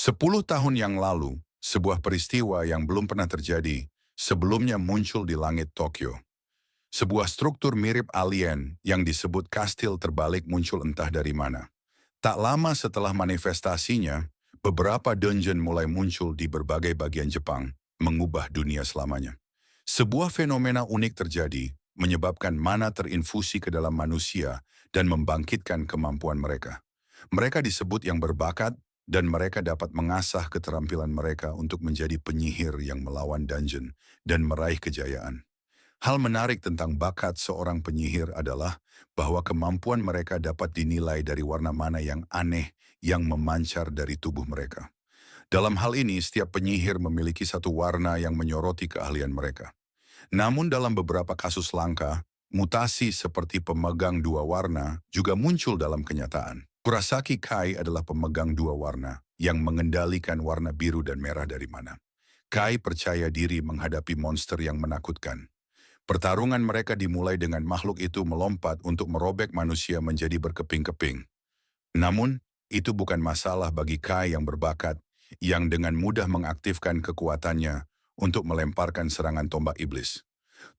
10 tahun yang lalu, sebuah peristiwa yang belum pernah terjadi sebelumnya muncul di langit Tokyo. Sebuah struktur mirip alien yang disebut kastil terbalik muncul entah dari mana. Tak lama setelah manifestasinya, beberapa dungeon mulai muncul di berbagai bagian Jepang, mengubah dunia selamanya. Sebuah fenomena unik terjadi, menyebabkan mana terinfusi ke dalam manusia dan membangkitkan kemampuan mereka. Mereka disebut yang berbakat, dan mereka dapat mengasah keterampilan mereka untuk menjadi penyihir yang melawan dungeon dan meraih kejayaan. Hal menarik tentang bakat seorang penyihir adalah bahwa kemampuan mereka dapat dinilai dari warna mana yang aneh yang memancar dari tubuh mereka. Dalam hal ini, setiap penyihir memiliki satu warna yang menyoroti keahlian mereka. Namun dalam beberapa kasus langka, mutasi seperti pemegang dua warna juga muncul dalam kenyataan. Kurasaki Kai adalah pemegang dua warna yang mengendalikan warna biru dan merah dari mana. Kai percaya diri menghadapi monster yang menakutkan. Pertarungan mereka dimulai dengan makhluk itu melompat untuk merobek manusia menjadi berkeping-keping. Namun, itu bukan masalah bagi Kai yang berbakat, yang dengan mudah mengaktifkan kekuatannya untuk melemparkan serangan tombak iblis.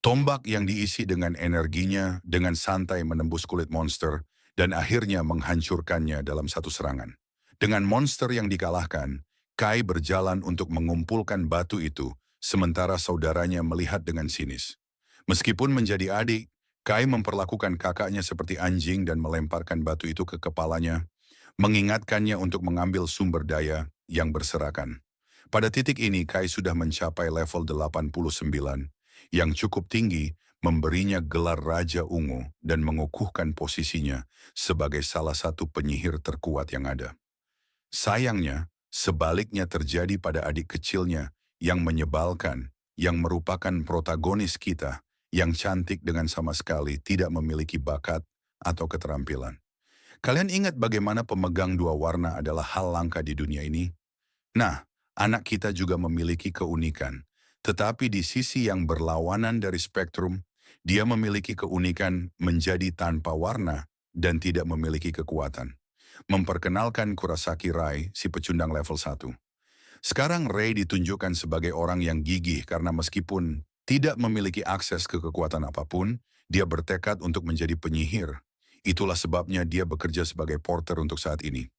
Tombak yang diisi dengan energinya dengan santai menembus kulit monster dan akhirnya menghancurkannya dalam satu serangan. Dengan monster yang dikalahkan, Kai berjalan untuk mengumpulkan batu itu, sementara saudaranya melihat dengan sinis. Meskipun menjadi adik, Kai memperlakukan kakaknya seperti anjing dan melemparkan batu itu ke kepalanya, mengingatkannya untuk mengambil sumber daya yang berserakan. Pada titik ini, Kai sudah mencapai level 89, yang cukup tinggi memberinya gelar Raja Ungu dan mengukuhkan posisinya sebagai salah satu penyihir terkuat yang ada. Sayangnya, sebaliknya terjadi pada adik kecilnya yang menyebalkan, yang merupakan protagonis kita, yang cantik dengan sama sekali tidak memiliki bakat atau keterampilan. Kalian ingat bagaimana pemegang dua warna adalah hal langka di dunia ini? Nah, anak kita juga memiliki keunikan, tetapi di sisi yang berlawanan dari spektrum, dia memiliki keunikan menjadi tanpa warna dan tidak memiliki kekuatan. Memperkenalkan Kurasaki Rai, si pecundang level 1. Sekarang Ray ditunjukkan sebagai orang yang gigih karena meskipun tidak memiliki akses ke kekuatan apapun, dia bertekad untuk menjadi penyihir. Itulah sebabnya dia bekerja sebagai porter untuk saat ini.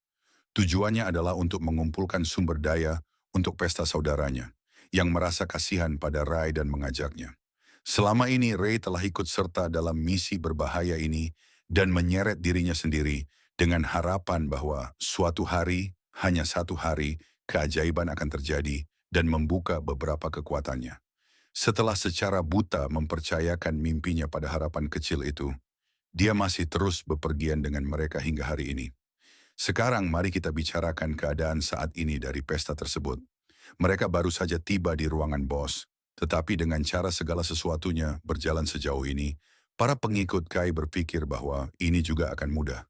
Tujuannya adalah untuk mengumpulkan sumber daya untuk pesta saudaranya, yang merasa kasihan pada Ray dan mengajaknya. Selama ini Ray telah ikut serta dalam misi berbahaya ini dan menyeret dirinya sendiri dengan harapan bahwa suatu hari, hanya satu hari, keajaiban akan terjadi dan membuka beberapa kekuatannya. Setelah secara buta mempercayakan mimpinya pada harapan kecil itu, dia masih terus bepergian dengan mereka hingga hari ini. Sekarang mari kita bicarakan keadaan saat ini dari pesta tersebut. Mereka baru saja tiba di ruangan bos, tetapi dengan cara segala sesuatunya berjalan sejauh ini, para pengikut Kai berpikir bahwa ini juga akan mudah.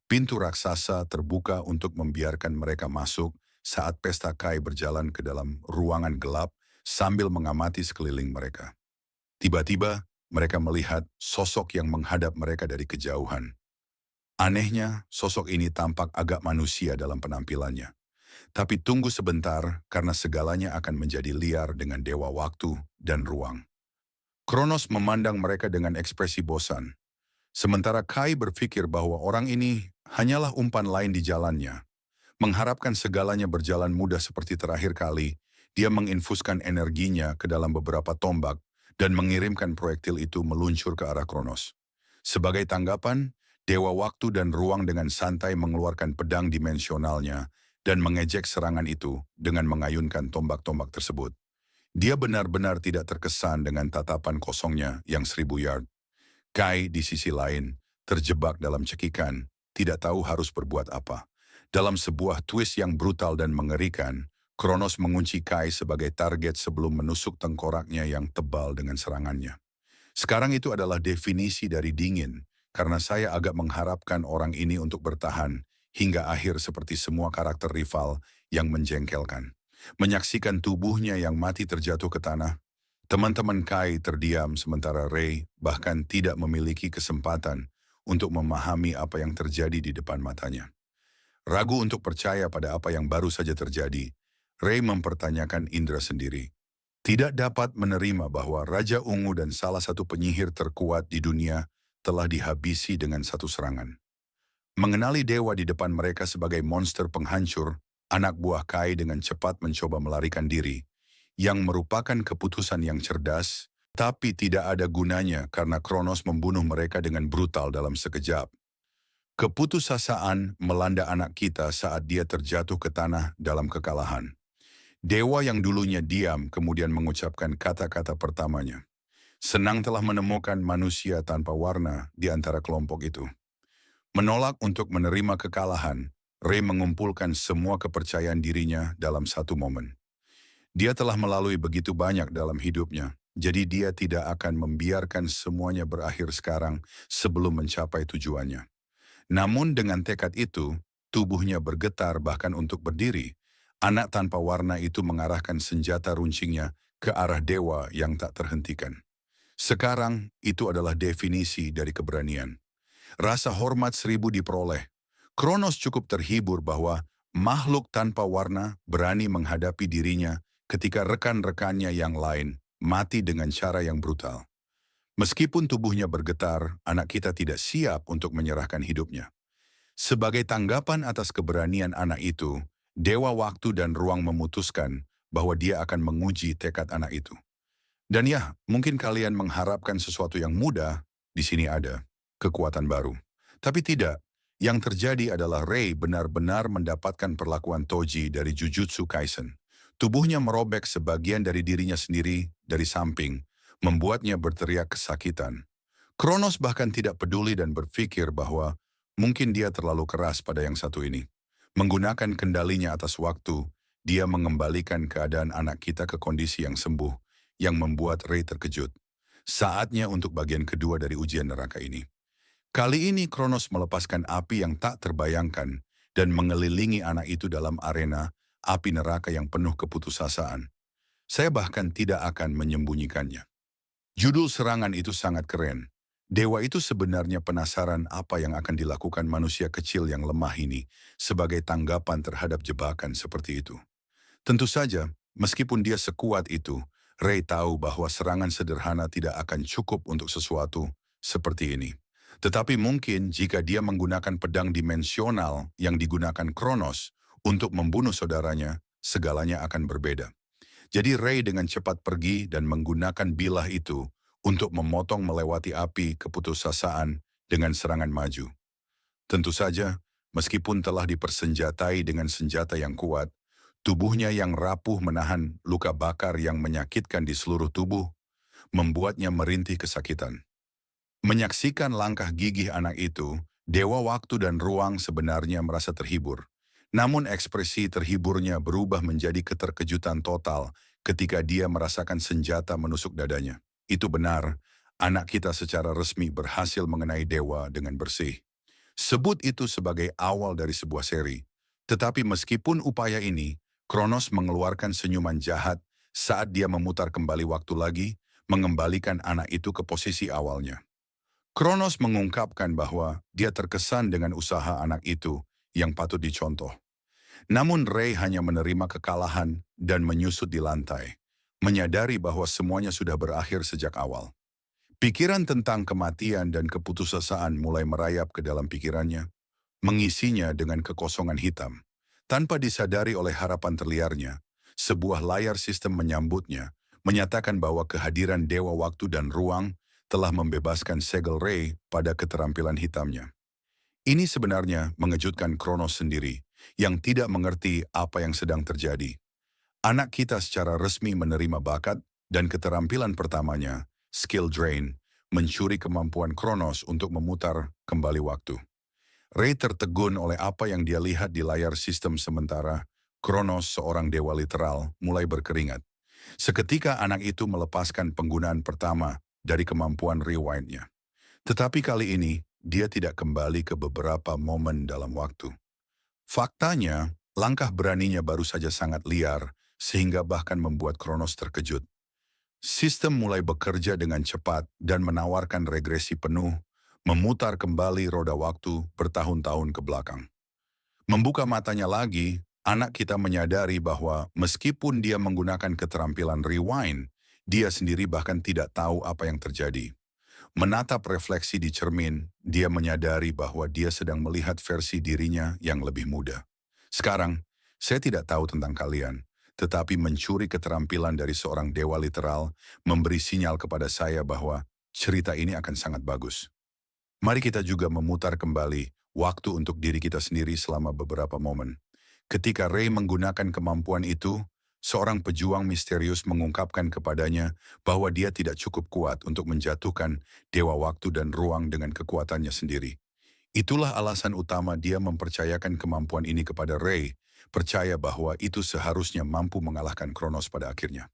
Pintu raksasa terbuka untuk membiarkan mereka masuk saat pesta Kai berjalan ke dalam ruangan gelap sambil mengamati sekeliling mereka. Tiba-tiba, mereka melihat sosok yang menghadap mereka dari kejauhan. Anehnya, sosok ini tampak agak manusia dalam penampilannya. Tapi tunggu sebentar karena segalanya akan menjadi liar dengan dewa waktu dan ruang. Kronos memandang mereka dengan ekspresi bosan. Sementara Kai berpikir bahwa orang ini hanyalah umpan lain di jalannya. Mengharapkan segalanya berjalan mudah seperti terakhir kali, dia menginfuskan energinya ke dalam beberapa tombak dan mengirimkan proyektil itu meluncur ke arah Kronos. Sebagai tanggapan, Dewa Waktu dan Ruang dengan santai mengeluarkan pedang dimensionalnya dan mengejek serangan itu dengan mengayunkan tombak-tombak tersebut. Dia benar-benar tidak terkesan dengan tatapan kosongnya yang 1000 yard. Kai di sisi lain, terjebak dalam cekikan, tidak tahu harus berbuat apa. Dalam sebuah twist yang brutal dan mengerikan, Kronos mengunci Kai sebagai target sebelum menusuk tengkoraknya yang tebal dengan serangannya. Sekarang itu adalah definisi dari dingin, karena saya agak mengharapkan orang ini untuk bertahan hingga akhir seperti semua karakter rival yang menjengkelkan. Menyaksikan tubuhnya yang mati terjatuh ke tanah, teman-teman Kai terdiam sementara Ray bahkan tidak memiliki kesempatan untuk memahami apa yang terjadi di depan matanya. Ragu untuk percaya pada apa yang baru saja terjadi, Ray mempertanyakan indera sendiri. Tidak dapat menerima bahwa Raja Ungu dan salah satu penyihir terkuat di dunia telah dihabisi dengan satu serangan. Mengenali dewa di depan mereka sebagai monster penghancur, anak buah Kai dengan cepat mencoba melarikan diri, yang merupakan keputusan yang cerdas, tapi tidak ada gunanya karena Kronos membunuh mereka dengan brutal dalam sekejap. Keputusasaan melanda anak kita saat dia terjatuh ke tanah dalam kekalahan. Dewa yang dulunya diam kemudian mengucapkan kata-kata pertamanya. Senang telah menemukan manusia tanpa warna di antara kelompok itu. Menolak untuk menerima kekalahan, Ray mengumpulkan semua kepercayaan dirinya dalam satu momen. Dia telah melalui begitu banyak dalam hidupnya, jadi dia tidak akan membiarkan semuanya berakhir sekarang sebelum mencapai tujuannya. Namun dengan tekad itu, tubuhnya bergetar bahkan untuk berdiri. Anak tanpa warna itu mengarahkan senjata runcingnya ke arah dewa yang tak terhentikan. Sekarang, itu adalah definisi dari keberanian. Rasa hormat 1000 diperoleh. Kronos cukup terhibur bahwa makhluk tanpa warna berani menghadapi dirinya ketika rekan-rekannya yang lain mati dengan cara yang brutal. Meskipun tubuhnya bergetar, anak kita tidak siap untuk menyerahkan hidupnya. Sebagai tanggapan atas keberanian anak itu, Dewa Waktu dan Ruang memutuskan bahwa dia akan menguji tekad anak itu. Dan ya, mungkin kalian mengharapkan sesuatu yang mudah, di sini ada kekuatan baru. Tapi tidak, yang terjadi adalah Rei benar-benar mendapatkan perlakuan Toji dari Jujutsu Kaisen. Tubuhnya merobek sebagian dari dirinya sendiri dari samping, membuatnya berteriak kesakitan. Kronos bahkan tidak peduli dan berpikir bahwa mungkin dia terlalu keras pada yang satu ini. Menggunakan kendalinya atas waktu, dia mengembalikan keadaan anak kita ke kondisi yang sembuh, yang membuat Rei terkejut. Saatnya untuk bagian kedua dari ujian neraka ini. Kali ini Kronos melepaskan api yang tak terbayangkan dan mengelilingi anak itu dalam arena api neraka yang penuh keputusasaan. Saya bahkan tidak akan menyembunyikannya. Judul serangan itu sangat keren. Dewa itu sebenarnya penasaran apa yang akan dilakukan manusia kecil yang lemah ini sebagai tanggapan terhadap jebakan seperti itu. Tentu saja, meskipun dia sekuat itu, Ray tahu bahwa serangan sederhana tidak akan cukup untuk sesuatu seperti ini. Tetapi mungkin jika dia menggunakan pedang dimensional yang digunakan Kronos untuk membunuh saudaranya, segalanya akan berbeda. Jadi Ray dengan cepat pergi dan menggunakan bilah itu untuk memotong melewati api keputusasaan dengan serangan maju. Tentu saja, meskipun telah dipersenjatai dengan senjata yang kuat, tubuhnya yang rapuh menahan luka bakar yang menyakitkan di seluruh tubuh, membuatnya merintih kesakitan. Menyaksikan langkah gigih anak itu, Dewa Waktu dan Ruang sebenarnya merasa terhibur. Namun ekspresi terhiburnya berubah menjadi keterkejutan total ketika dia merasakan senjata menusuk dadanya. Itu benar, anak kita secara resmi berhasil mengenai dewa dengan bersih. Sebut itu sebagai awal dari sebuah seri. Tetapi meskipun upaya ini, Kronos mengeluarkan senyuman jahat saat dia memutar kembali waktu lagi, mengembalikan anak itu ke posisi awalnya. Kronos mengungkapkan bahwa dia terkesan dengan usaha anak itu yang patut dicontoh. Namun Ray hanya menerima kekalahan dan menyusut di lantai, menyadari bahwa semuanya sudah berakhir sejak awal. Pikiran tentang kematian dan keputusasaan mulai merayap ke dalam pikirannya, mengisinya dengan kekosongan hitam. Tanpa disadari oleh harapan terliarnya, sebuah layar sistem menyambutnya, menyatakan bahwa kehadiran Dewa Waktu dan Ruang telah membebaskan segel Ray pada keterampilan hitamnya. Ini sebenarnya mengejutkan Kronos sendiri, yang tidak mengerti apa yang sedang terjadi. Anak kita secara resmi menerima bakat dan keterampilan pertamanya, skill drain, mencuri kemampuan Kronos untuk memutar kembali waktu. Ray tertegun oleh apa yang dia lihat di layar sistem sementara Kronos, seorang dewa literal, mulai berkeringat. Seketika anak itu melepaskan penggunaan pertama dari kemampuan rewind-nya. Tetapi kali ini, dia tidak kembali ke beberapa momen dalam waktu. Faktanya, langkah beraninya baru saja sangat liar, sehingga bahkan membuat Kronos terkejut. Sistem mulai bekerja dengan cepat dan menawarkan regresi penuh, memutar kembali roda waktu bertahun-tahun ke belakang. Membuka matanya lagi, anak kita menyadari bahwa meskipun dia menggunakan keterampilan rewind, dia sendiri bahkan tidak tahu apa yang terjadi. Menatap refleksi di cermin, dia menyadari bahwa dia sedang melihat versi dirinya yang lebih muda. Sekarang, saya tidak tahu tentang kalian, tetapi mencuri keterampilan dari seorang dewa literal memberi sinyal kepada saya bahwa cerita ini akan sangat bagus. Mari kita juga memutar kembali waktu untuk diri kita sendiri selama beberapa momen. Ketika Ray menggunakan kemampuan itu, seorang pejuang misterius mengungkapkan kepadanya bahwa dia tidak cukup kuat untuk menjatuhkan dewa waktu dan ruang dengan kekuatannya sendiri. Itulah alasan utama dia mempercayakan kemampuan ini kepada Ray, percaya bahwa itu seharusnya mampu mengalahkan Kronos pada akhirnya.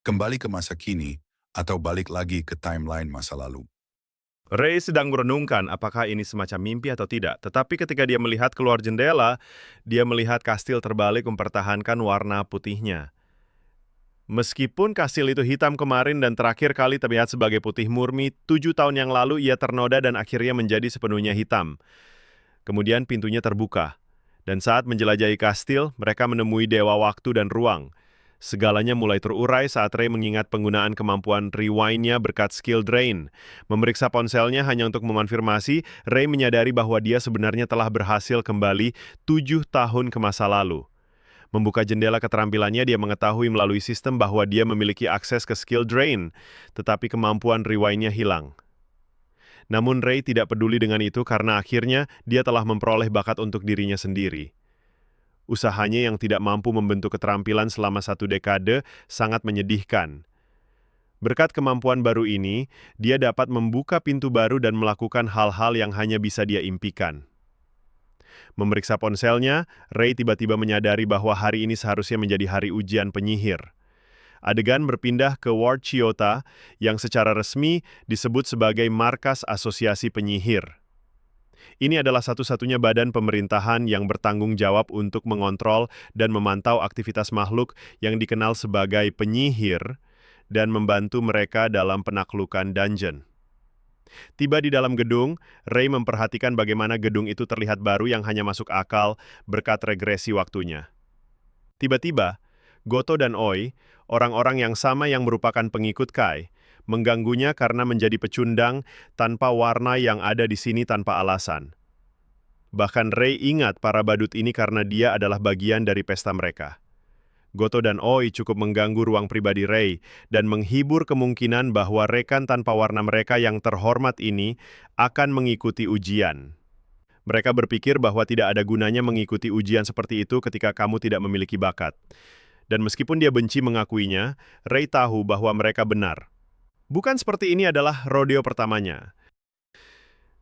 Kembali ke masa kini, atau balik lagi ke timeline masa lalu. Ray sedang merenungkan apakah ini semacam mimpi atau tidak. Tetapi ketika dia melihat keluar jendela, dia melihat kastil terbalik mempertahankan warna putihnya. Meskipun kastil itu hitam kemarin dan terakhir kali terlihat sebagai putih murni, 7 tahun yang lalu ia ternoda dan akhirnya menjadi sepenuhnya hitam. Kemudian pintunya terbuka. Dan saat menjelajahi kastil, mereka menemui dewa waktu dan ruang. Segalanya mulai terurai saat Ray mengingat penggunaan kemampuan rewind-nya berkat skill drain. Memeriksa ponselnya hanya untuk mekonfirmasi, Ray menyadari bahwa dia sebenarnya telah berhasil kembali 7 tahun ke masa lalu. Membuka jendela keterampilannya, dia mengetahui melalui sistem bahwa dia memiliki akses ke skill drain, tetapi kemampuan rewind-nya hilang. Namun Ray tidak peduli dengan itu karena akhirnya dia telah memperoleh bakat untuk dirinya sendiri. Usahanya yang tidak mampu membentuk keterampilan selama 1 dekade sangat menyedihkan. Berkat kemampuan baru ini, dia dapat membuka pintu baru dan melakukan hal-hal yang hanya bisa dia impikan. Memeriksa ponselnya, Ray tiba-tiba menyadari bahwa hari ini seharusnya menjadi hari ujian penyihir. Adegan berpindah ke Ward Chiota yang secara resmi disebut sebagai Markas Asosiasi Penyihir. Ini adalah satu-satunya badan pemerintahan yang bertanggung jawab untuk mengontrol dan memantau aktivitas makhluk yang dikenal sebagai penyihir dan membantu mereka dalam penaklukan dungeon. Tiba di dalam gedung, Ray memperhatikan bagaimana gedung itu terlihat baru yang hanya masuk akal berkat regresi waktunya. Tiba-tiba, Goto dan Oi, orang-orang yang sama yang merupakan pengikut Kai, mengganggunya karena menjadi pecundang tanpa warna yang ada di sini tanpa alasan. Bahkan Ray ingat para badut ini karena dia adalah bagian dari pesta mereka. Goto dan Oi cukup mengganggu ruang pribadi Ray dan menghibur kemungkinan bahwa rekan tanpa warna mereka yang terhormat ini akan mengikuti ujian. Mereka berpikir bahwa tidak ada gunanya mengikuti ujian seperti itu ketika kamu tidak memiliki bakat. Dan meskipun dia benci mengakuinya, Ray tahu bahwa mereka benar. Bukan seperti ini adalah rodeo pertamanya.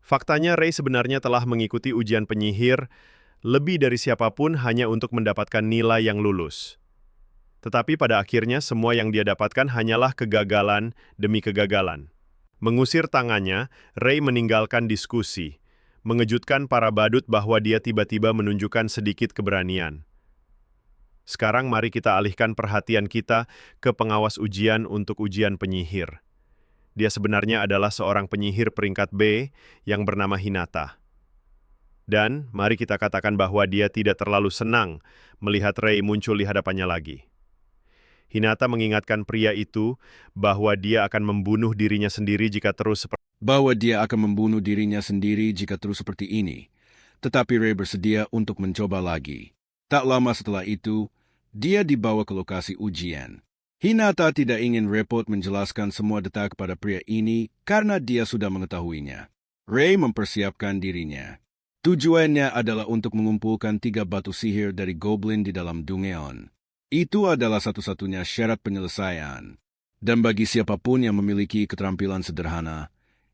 Faktanya Ray sebenarnya telah mengikuti ujian penyihir lebih dari siapapun hanya untuk mendapatkan nilai yang lulus. Tetapi pada akhirnya semua yang dia dapatkan hanyalah kegagalan demi kegagalan. Mengusir tangannya, Ray meninggalkan diskusi, mengejutkan para badut bahwa dia tiba-tiba menunjukkan sedikit keberanian. Sekarang mari kita alihkan perhatian kita ke pengawas ujian untuk ujian penyihir. Dia sebenarnya adalah seorang penyihir peringkat B yang bernama Hinata. Dan mari kita katakan bahwa dia tidak terlalu senang melihat Ray muncul di hadapannya lagi. Hinata mengingatkan pria itu bahwa dia akan membunuh dirinya sendiri jika terus seperti ini. Tetapi Ray bersedia untuk mencoba lagi. Tak lama setelah itu, dia dibawa ke lokasi ujian. Hinata tidak ingin repot menjelaskan semua data kepada pria ini karena dia sudah mengetahuinya. Ray mempersiapkan dirinya. Tujuannya adalah untuk mengumpulkan 3 batu sihir dari goblin di dalam Dungeon. Itu adalah satu-satunya syarat penyelesaian. Dan bagi siapapun yang memiliki keterampilan sederhana,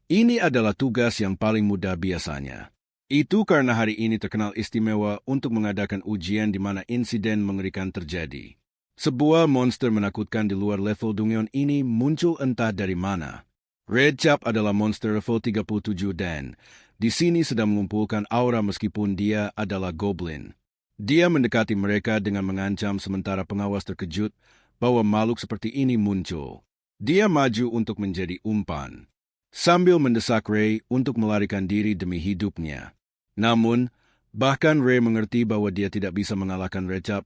ini adalah tugas yang paling mudah biasanya. Itu karena hari ini terkenal istimewa untuk mengadakan ujian di mana insiden mengerikan terjadi. Sebuah monster menakutkan di luar level Dungeon ini muncul entah dari mana. Red Chap adalah monster level 37 dan di sini sedang mengumpulkan aura meskipun dia adalah goblin. Dia mendekati mereka dengan mengancam sementara pengawas terkejut bahwa makhluk seperti ini muncul. Dia maju untuk menjadi umpan, sambil mendesak Ray untuk melarikan diri demi hidupnya. Namun, Bahkan Ray mengerti bahwa dia tidak bisa mengalahkan Recap,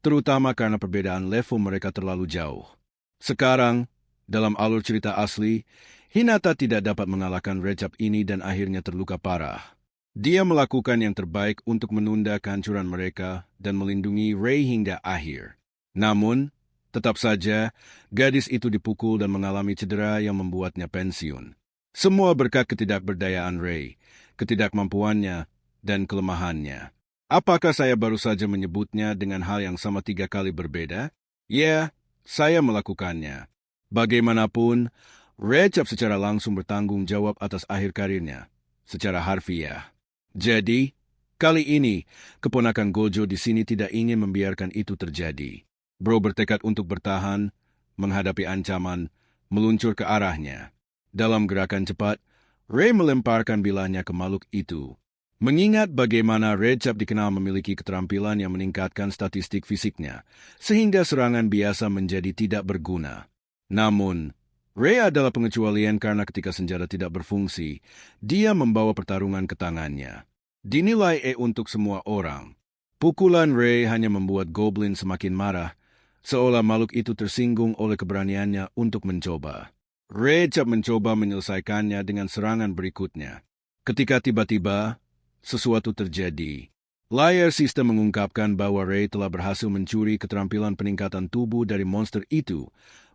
terutama karena perbedaan level mereka terlalu jauh. Sekarang, dalam alur cerita asli, Hinata tidak dapat mengalahkan Recap ini dan akhirnya terluka parah. Dia melakukan yang terbaik untuk menunda kehancuran mereka dan melindungi Ray hingga akhir. Namun, tetap saja, gadis itu dipukul dan mengalami cedera yang membuatnya pensiun. Semua berkat ketidakberdayaan Ray, ketidakmampuannya, dan kelemahannya. Apakah saya baru saja menyebutnya dengan hal yang sama 3 kali berbeda? Ya, saya melakukannya. Bagaimanapun, Recap secara langsung bertanggung jawab atas akhir karirnya, secara harfiah. Jadi, kali ini, keponakan Gojo di sini tidak ingin membiarkan itu terjadi. Bro bertekad untuk bertahan, menghadapi ancaman, meluncur ke arahnya. Dalam gerakan cepat, Ray melemparkan bilahnya ke makhluk itu. Mengingat bagaimana Recap dikenal memiliki keterampilan yang meningkatkan statistik fisiknya, sehingga serangan biasa menjadi tidak berguna. Namun, Ray adalah pengecualian karena ketika senjata tidak berfungsi, dia membawa pertarungan ke tangannya. Dinilai untuk semua orang. Pukulan Ray hanya membuat Goblin semakin marah, seolah makhluk itu tersinggung oleh keberaniannya untuk mencoba. Recap mencoba menyelesaikannya dengan serangan berikutnya. Ketika tiba-tiba, sesuatu terjadi. Layar sistem mengungkapkan bahwa Ray telah berhasil mencuri keterampilan peningkatan tubuh dari monster itu,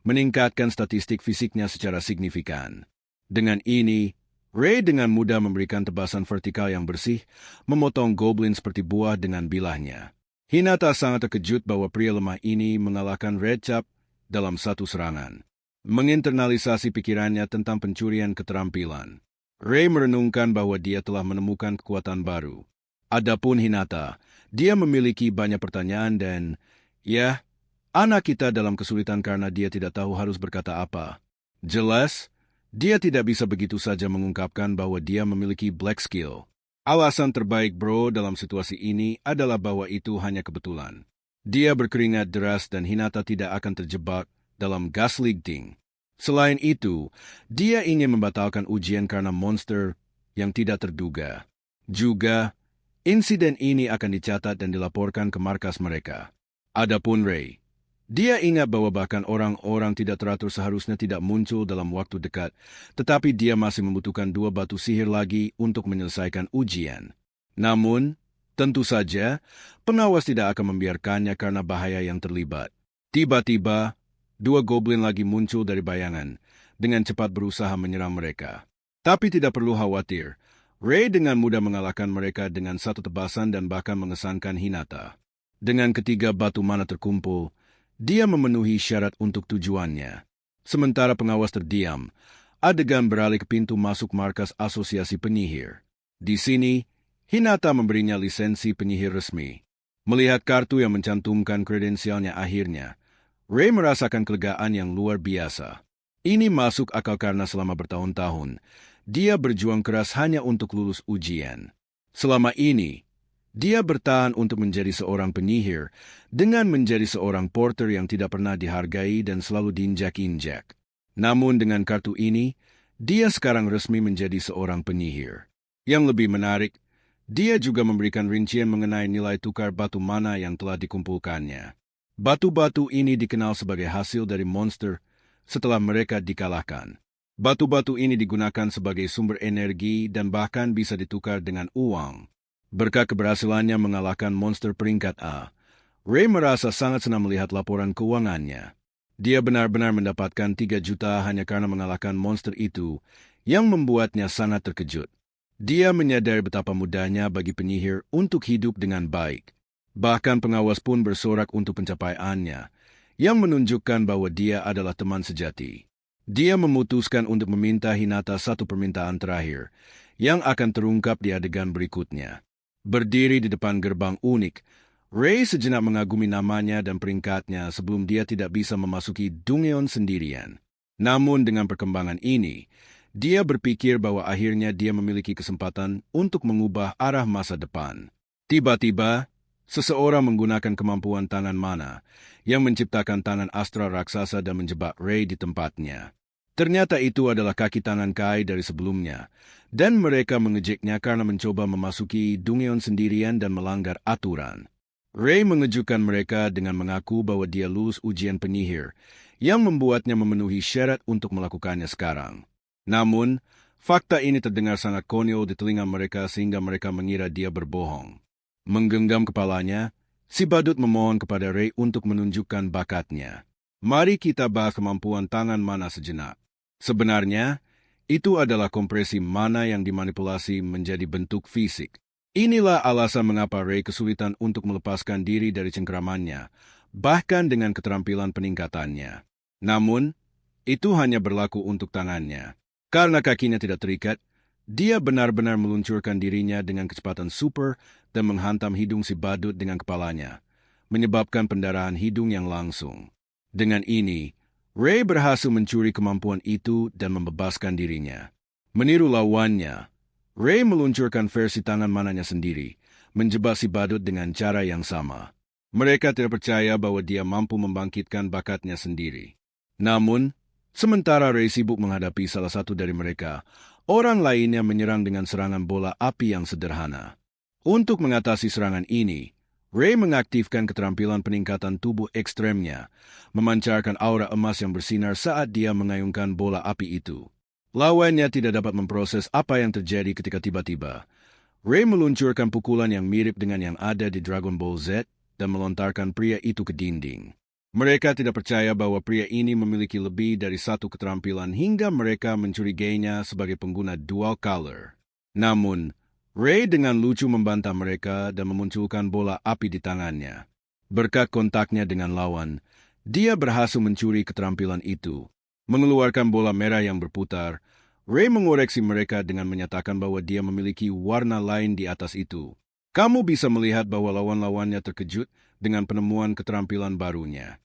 meningkatkan statistik fisiknya secara signifikan. Dengan ini, Ray dengan mudah memberikan tebasan vertikal yang bersih, memotong Goblin seperti buah dengan bilahnya. Hinata sangat terkejut bahwa pria lemah ini mengalahkan Recap dalam satu serangan. Menginternalisasi pikirannya tentang pencurian keterampilan. Ray merenungkan bahwa dia telah menemukan kekuatan baru. Adapun Hinata, dia memiliki banyak pertanyaan dan, ya, anak kita dalam kesulitan karena dia tidak tahu harus berkata apa. Jelas, dia tidak bisa begitu saja mengungkapkan bahwa dia memiliki black skill. Alasan terbaik Bro dalam situasi ini adalah bahwa itu hanya kebetulan. Dia berkeringat deras dan Hinata tidak akan terjebak dalam gaslighting. Selain itu, dia ingin membatalkan ujian karena monster yang tidak terduga. Juga, insiden ini akan dicatat dan dilaporkan ke markas mereka. Adapun Ray, dia ingat bahwa bahkan orang-orang tidak teratur seharusnya tidak muncul dalam waktu dekat, tetapi dia masih membutuhkan 2 batu sihir lagi untuk menyelesaikan ujian. Namun, tentu saja, pengawas tidak akan membiarkannya karena bahaya yang terlibat. Tiba-tiba, 2 goblin lagi muncul dari bayangan, dengan cepat berusaha menyerang mereka. Tapi tidak perlu khawatir, Ray dengan mudah mengalahkan mereka dengan 1 tebasan dan bahkan mengesankan Hinata. Dengan ketiga batu mana terkumpul, dia memenuhi syarat untuk tujuannya. Sementara pengawas terdiam, adegan beralih ke pintu masuk markas Asosiasi Penyihir. Di sini, Hinata memberinya lisensi penyihir resmi. Melihat kartu yang mencantumkan kredensialnya akhirnya, Ray merasakan kelegaan yang luar biasa. Ini masuk akal karena selama bertahun-tahun, dia berjuang keras hanya untuk lulus ujian. Selama ini, dia bertahan untuk menjadi seorang penyihir dengan menjadi seorang porter yang tidak pernah dihargai dan selalu diinjak-injak. Namun dengan kartu ini, dia sekarang resmi menjadi seorang penyihir. Yang lebih menarik, dia juga memberikan rincian mengenai nilai tukar batu mana yang telah dikumpulkannya. Batu-batu ini dikenal sebagai hasil dari monster setelah mereka dikalahkan. Batu-batu ini digunakan sebagai sumber energi dan bahkan bisa ditukar dengan uang. Berkat keberhasilannya mengalahkan monster peringkat A, Ray merasa sangat senang melihat laporan keuangannya. Dia benar-benar mendapatkan 3 juta hanya karena mengalahkan monster itu, yang membuatnya sangat terkejut. Dia menyadari betapa mudahnya bagi penyihir untuk hidup dengan baik. Bahkan pengawas pun bersorak untuk pencapaiannya, yang menunjukkan bahwa dia adalah teman sejati. Dia memutuskan untuk meminta Hinata 1 permintaan terakhir, yang akan terungkap di adegan berikutnya. Berdiri di depan gerbang unik, Ray sejenak mengagumi namanya dan peringkatnya sebelum dia tidak bisa memasuki Dungeon sendirian. Namun dengan perkembangan ini, dia berpikir bahwa akhirnya dia memiliki kesempatan untuk mengubah arah masa depan. Tiba-tiba, seseorang menggunakan kemampuan tangan mana yang menciptakan tangan astral raksasa dan menjebak Ray di tempatnya. Ternyata itu adalah kaki tangan Kai dari sebelumnya, dan mereka mengejeknya karena mencoba memasuki Dungeon sendirian dan melanggar aturan. Ray mengejutkan mereka dengan mengaku bahwa dia lulus ujian penyihir, yang membuatnya memenuhi syarat untuk melakukannya sekarang. Namun, fakta ini terdengar sangat konyol di telinga mereka sehingga mereka mengira dia berbohong. Menggenggam kepalanya, si badut memohon kepada Ray untuk menunjukkan bakatnya. Mari kita bahas kemampuan tangan mana sejenak. Sebenarnya, itu adalah kompresi mana yang dimanipulasi menjadi bentuk fisik. Inilah alasan mengapa Ray kesulitan untuk melepaskan diri dari cengkeramannya, bahkan dengan keterampilan peningkatannya. Namun, itu hanya berlaku untuk tangannya. Karena kakinya tidak terikat, dia benar-benar meluncurkan dirinya dengan kecepatan super dan menghantam hidung si badut dengan kepalanya, menyebabkan pendarahan hidung yang langsung. Dengan ini, Ray berhasil mencuri kemampuan itu dan membebaskan dirinya. Meniru lawannya, Ray meluncurkan versi tangan mananya sendiri, menjebak si badut dengan cara yang sama. Mereka tidak percaya bahwa dia mampu membangkitkan bakatnya sendiri. Namun, sementara Ray sibuk menghadapi salah satu dari mereka, orang lainnya menyerang dengan serangan bola api yang sederhana. Untuk mengatasi serangan ini, Ray mengaktifkan keterampilan peningkatan tubuh ekstremnya, memancarkan aura emas yang bersinar saat dia mengayunkan bola api itu. Lawannya tidak dapat memproses apa yang terjadi ketika tiba-tiba Ray meluncurkan pukulan yang mirip dengan yang ada di Dragon Ball Z dan melontarkan pria itu ke dinding. Mereka tidak percaya bahwa pria ini memiliki lebih dari satu keterampilan hingga mereka mencurigainya sebagai pengguna dual color. Namun, Ray dengan lucu membantah mereka dan memunculkan bola api di tangannya. Berkat kontaknya dengan lawan, dia berhasil mencuri keterampilan itu. Mengeluarkan bola merah yang berputar, Ray mengoreksi mereka dengan menyatakan bahwa dia memiliki warna lain di atas itu. Kamu bisa melihat bahwa lawan-lawannya terkejut dengan penemuan keterampilan barunya.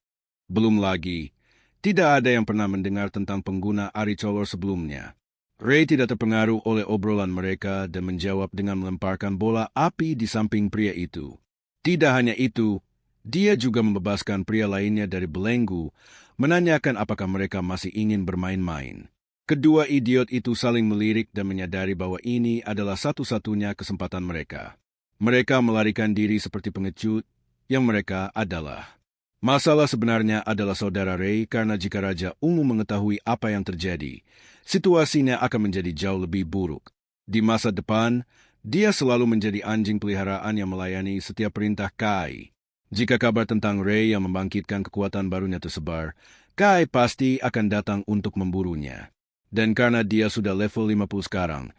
Belum lagi, tidak ada yang pernah mendengar tentang pengguna Ari Color sebelumnya. Ray tidak terpengaruh oleh obrolan mereka dan menjawab dengan melemparkan bola api di samping pria itu. Tidak hanya itu, dia juga membebaskan pria lainnya dari belenggu, menanyakan apakah mereka masih ingin bermain-main. Kedua idiot itu saling melirik dan menyadari bahwa ini adalah satu-satunya kesempatan mereka. Mereka melarikan diri seperti pengecut, yang mereka adalah. Masalah sebenarnya adalah saudara Ray karena jika Raja Ungu mengetahui apa yang terjadi, situasinya akan menjadi jauh lebih buruk. Di masa depan, dia selalu menjadi anjing peliharaan yang melayani setiap perintah Kai. Jika kabar tentang Ray yang membangkitkan kekuatan barunya tersebar, Kai pasti akan datang untuk memburunya. Dan karena dia sudah level 50 sekarang,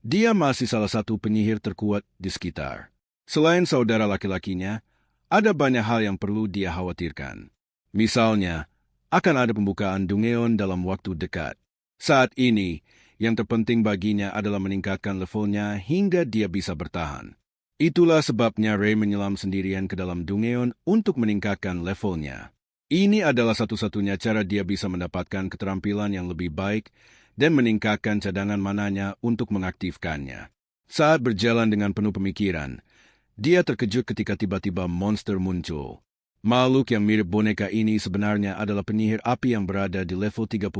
dia masih salah satu penyihir terkuat di sekitar. Selain saudara laki-lakinya, ada banyak hal yang perlu dia khawatirkan. Misalnya, akan ada pembukaan Dungeon dalam waktu dekat. Saat ini, yang terpenting baginya adalah meningkatkan levelnya hingga dia bisa bertahan. Itulah sebabnya Ray menyelam sendirian ke dalam Dungeon untuk meningkatkan levelnya. Ini adalah satu-satunya cara dia bisa mendapatkan keterampilan yang lebih baik dan meningkatkan cadangan mananya untuk mengaktifkannya. Saat berjalan dengan penuh pemikiran, dia terkejut ketika tiba-tiba monster muncul. Makhluk yang mirip boneka ini sebenarnya adalah penyihir api yang berada di level 38.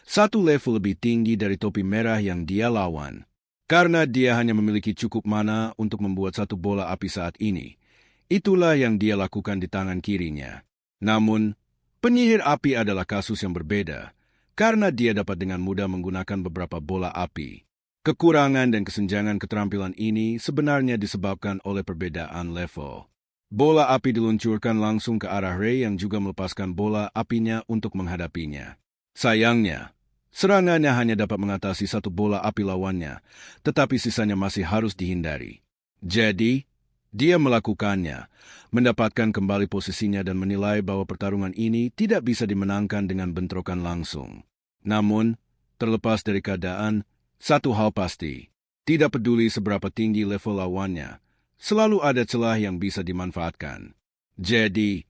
Satu level lebih tinggi dari topi merah yang dia lawan. Karena dia hanya memiliki cukup mana untuk membuat satu bola api saat ini, itulah yang dia lakukan di tangan kirinya. Namun, penyihir api adalah kasus yang berbeda, karena dia dapat dengan mudah menggunakan beberapa bola api. Kekurangan dan kesenjangan keterampilan ini sebenarnya disebabkan oleh perbedaan level. Bola api diluncurkan langsung ke arah Ray yang juga melepaskan bola apinya untuk menghadapinya. Sayangnya, serangannya hanya dapat mengatasi satu bola api lawannya, tetapi sisanya masih harus dihindari. Jadi, dia melakukannya, mendapatkan kembali posisinya dan menilai bahwa pertarungan ini tidak bisa dimenangkan dengan bentrokan langsung. Namun, terlepas dari keadaan, satu hal pasti, tidak peduli seberapa tinggi level lawannya, selalu ada celah yang bisa dimanfaatkan. Jadi,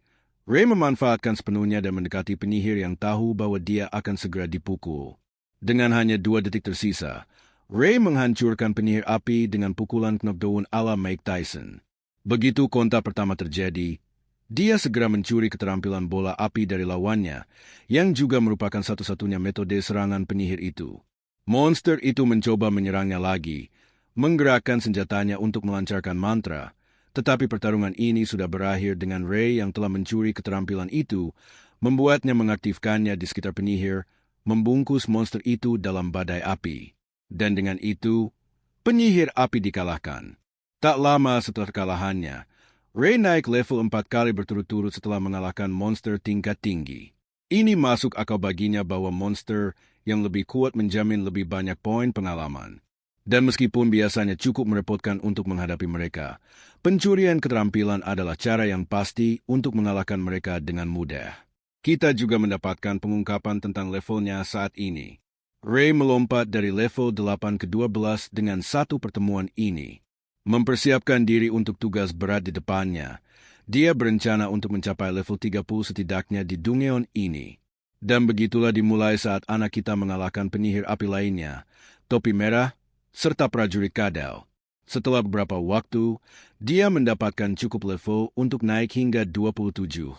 Ray memanfaatkan sepenuhnya dan mendekati penyihir yang tahu bahwa dia akan segera dipukul. Dengan hanya 2 detik tersisa, Ray menghancurkan penyihir api dengan pukulan knockdown ala Mike Tyson. Begitu kontak pertama terjadi, Dia segera mencuri keterampilan bola api dari lawannya, yang juga merupakan satu-satunya metode serangan penyihir itu. Monster itu mencoba menyerangnya lagi, menggerakkan senjatanya untuk melancarkan mantra, tetapi pertarungan ini sudah berakhir dengan Ray yang telah mencuri keterampilan itu, membuatnya mengaktifkannya di sekitar penyihir, membungkus monster itu dalam badai api. Dan dengan itu, penyihir api dikalahkan. Tak lama setelah kekalahannya, Ray naik level 4 kali berturut-turut setelah mengalahkan monster tingkat tinggi. Ini masuk akal baginya bahwa monster yang lebih kuat menjamin lebih banyak poin pengalaman. Dan meskipun biasanya cukup merepotkan untuk menghadapi mereka, pencurian keterampilan adalah cara yang pasti untuk mengalahkan mereka dengan mudah. Kita juga mendapatkan pengungkapan tentang levelnya saat ini. Ray melompat dari level 8 ke 12 dengan satu pertemuan ini. Mempersiapkan diri untuk tugas berat di depannya, dia berencana untuk mencapai level 30 setidaknya di Dungeon ini. Dan begitulah dimulai saat anak kita mengalahkan penyihir api lainnya, Topi Merah, serta prajurit Kadal. Setelah beberapa waktu, dia mendapatkan cukup level untuk naik hingga 27.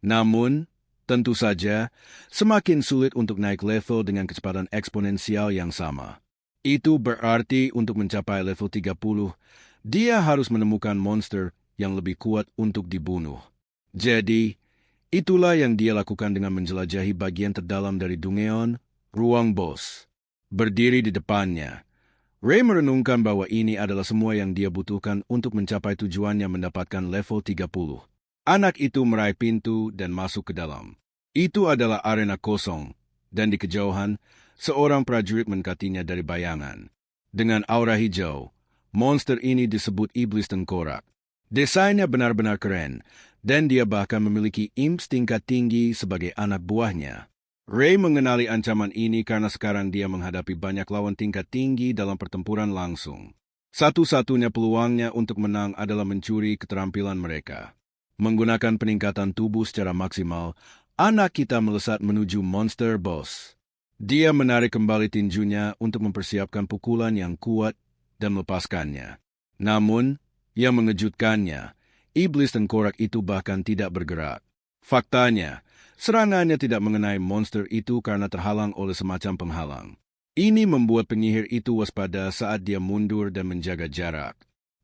Namun, tentu saja, semakin sulit untuk naik level dengan kecepatan eksponensial yang sama. Itu berarti untuk mencapai level 30, dia harus menemukan monster yang lebih kuat untuk dibunuh. Jadi, itulah yang dia lakukan dengan menjelajahi bagian terdalam dari Dungeon, ruang bos. Berdiri di depannya, Ray merenungkan bahwa ini adalah semua yang dia butuhkan untuk mencapai tujuannya mendapatkan level 30. Anak itu meraih pintu dan masuk ke dalam. Itu adalah arena kosong, dan di kejauhan, seorang prajurit mendekatinya dari bayangan. Dengan aura hijau, monster ini disebut Iblis Tengkorak. Desainnya benar-benar keren, dan dia bahkan memiliki imps tingkat tinggi sebagai anak buahnya. Ray mengenali ancaman ini karena sekarang dia menghadapi banyak lawan tingkat tinggi dalam pertempuran langsung. Satu-satunya peluangnya untuk menang adalah mencuri keterampilan mereka. Menggunakan peningkatan tubuh secara maksimal, anak kita melesat menuju monster boss. Dia menarik kembali tinjunya untuk mempersiapkan pukulan yang kuat dan melepaskannya. Namun, yang mengejutkannya, Iblis Tengkorak itu bahkan tidak bergerak. Faktanya, serangannya tidak mengenai monster itu karena terhalang oleh semacam penghalang. Ini membuat penyihir itu waspada saat dia mundur dan menjaga jarak.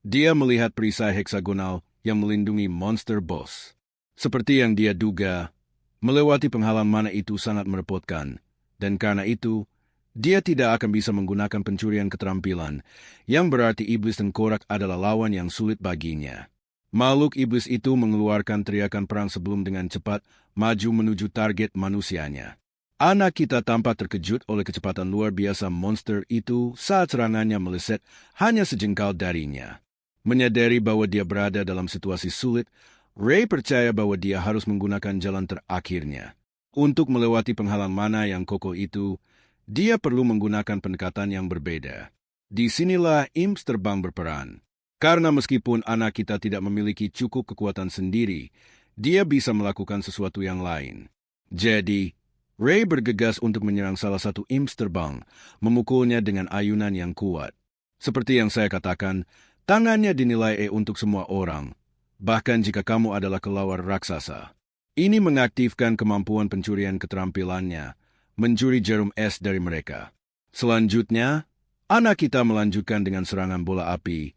Dia melihat perisai heksagonal yang melindungi monster boss. Seperti yang dia duga, melewati penghalang mana itu sangat merepotkan, dan karena itu, dia tidak akan bisa menggunakan pencurian keterampilan, yang berarti Iblis Tengkorak adalah lawan yang sulit baginya. Makhluk iblis itu mengeluarkan teriakan perang sebelum dengan cepat maju menuju target manusianya. Anak kita tampak terkejut oleh kecepatan luar biasa monster itu saat serangannya meleset hanya sejengkal darinya. Menyadari bahwa dia berada dalam situasi sulit, Ray percaya bahwa dia harus menggunakan jalan terakhirnya. Untuk melewati penghalang mana yang kokoh itu, dia perlu menggunakan pendekatan yang berbeda. Disinilah imps terbang berperan. Karena meskipun anak kita tidak memiliki cukup kekuatan sendiri, dia bisa melakukan sesuatu yang lain. Jadi, Ray bergegas untuk menyerang salah satu imps terbang, memukulnya dengan ayunan yang kuat. Seperti yang saya katakan, tangannya dinilai untuk semua orang, bahkan jika kamu adalah kelawar raksasa. Ini mengaktifkan kemampuan pencurian keterampilannya, mencuri jarum es dari mereka. Selanjutnya, anak kita melanjutkan dengan serangan bola api,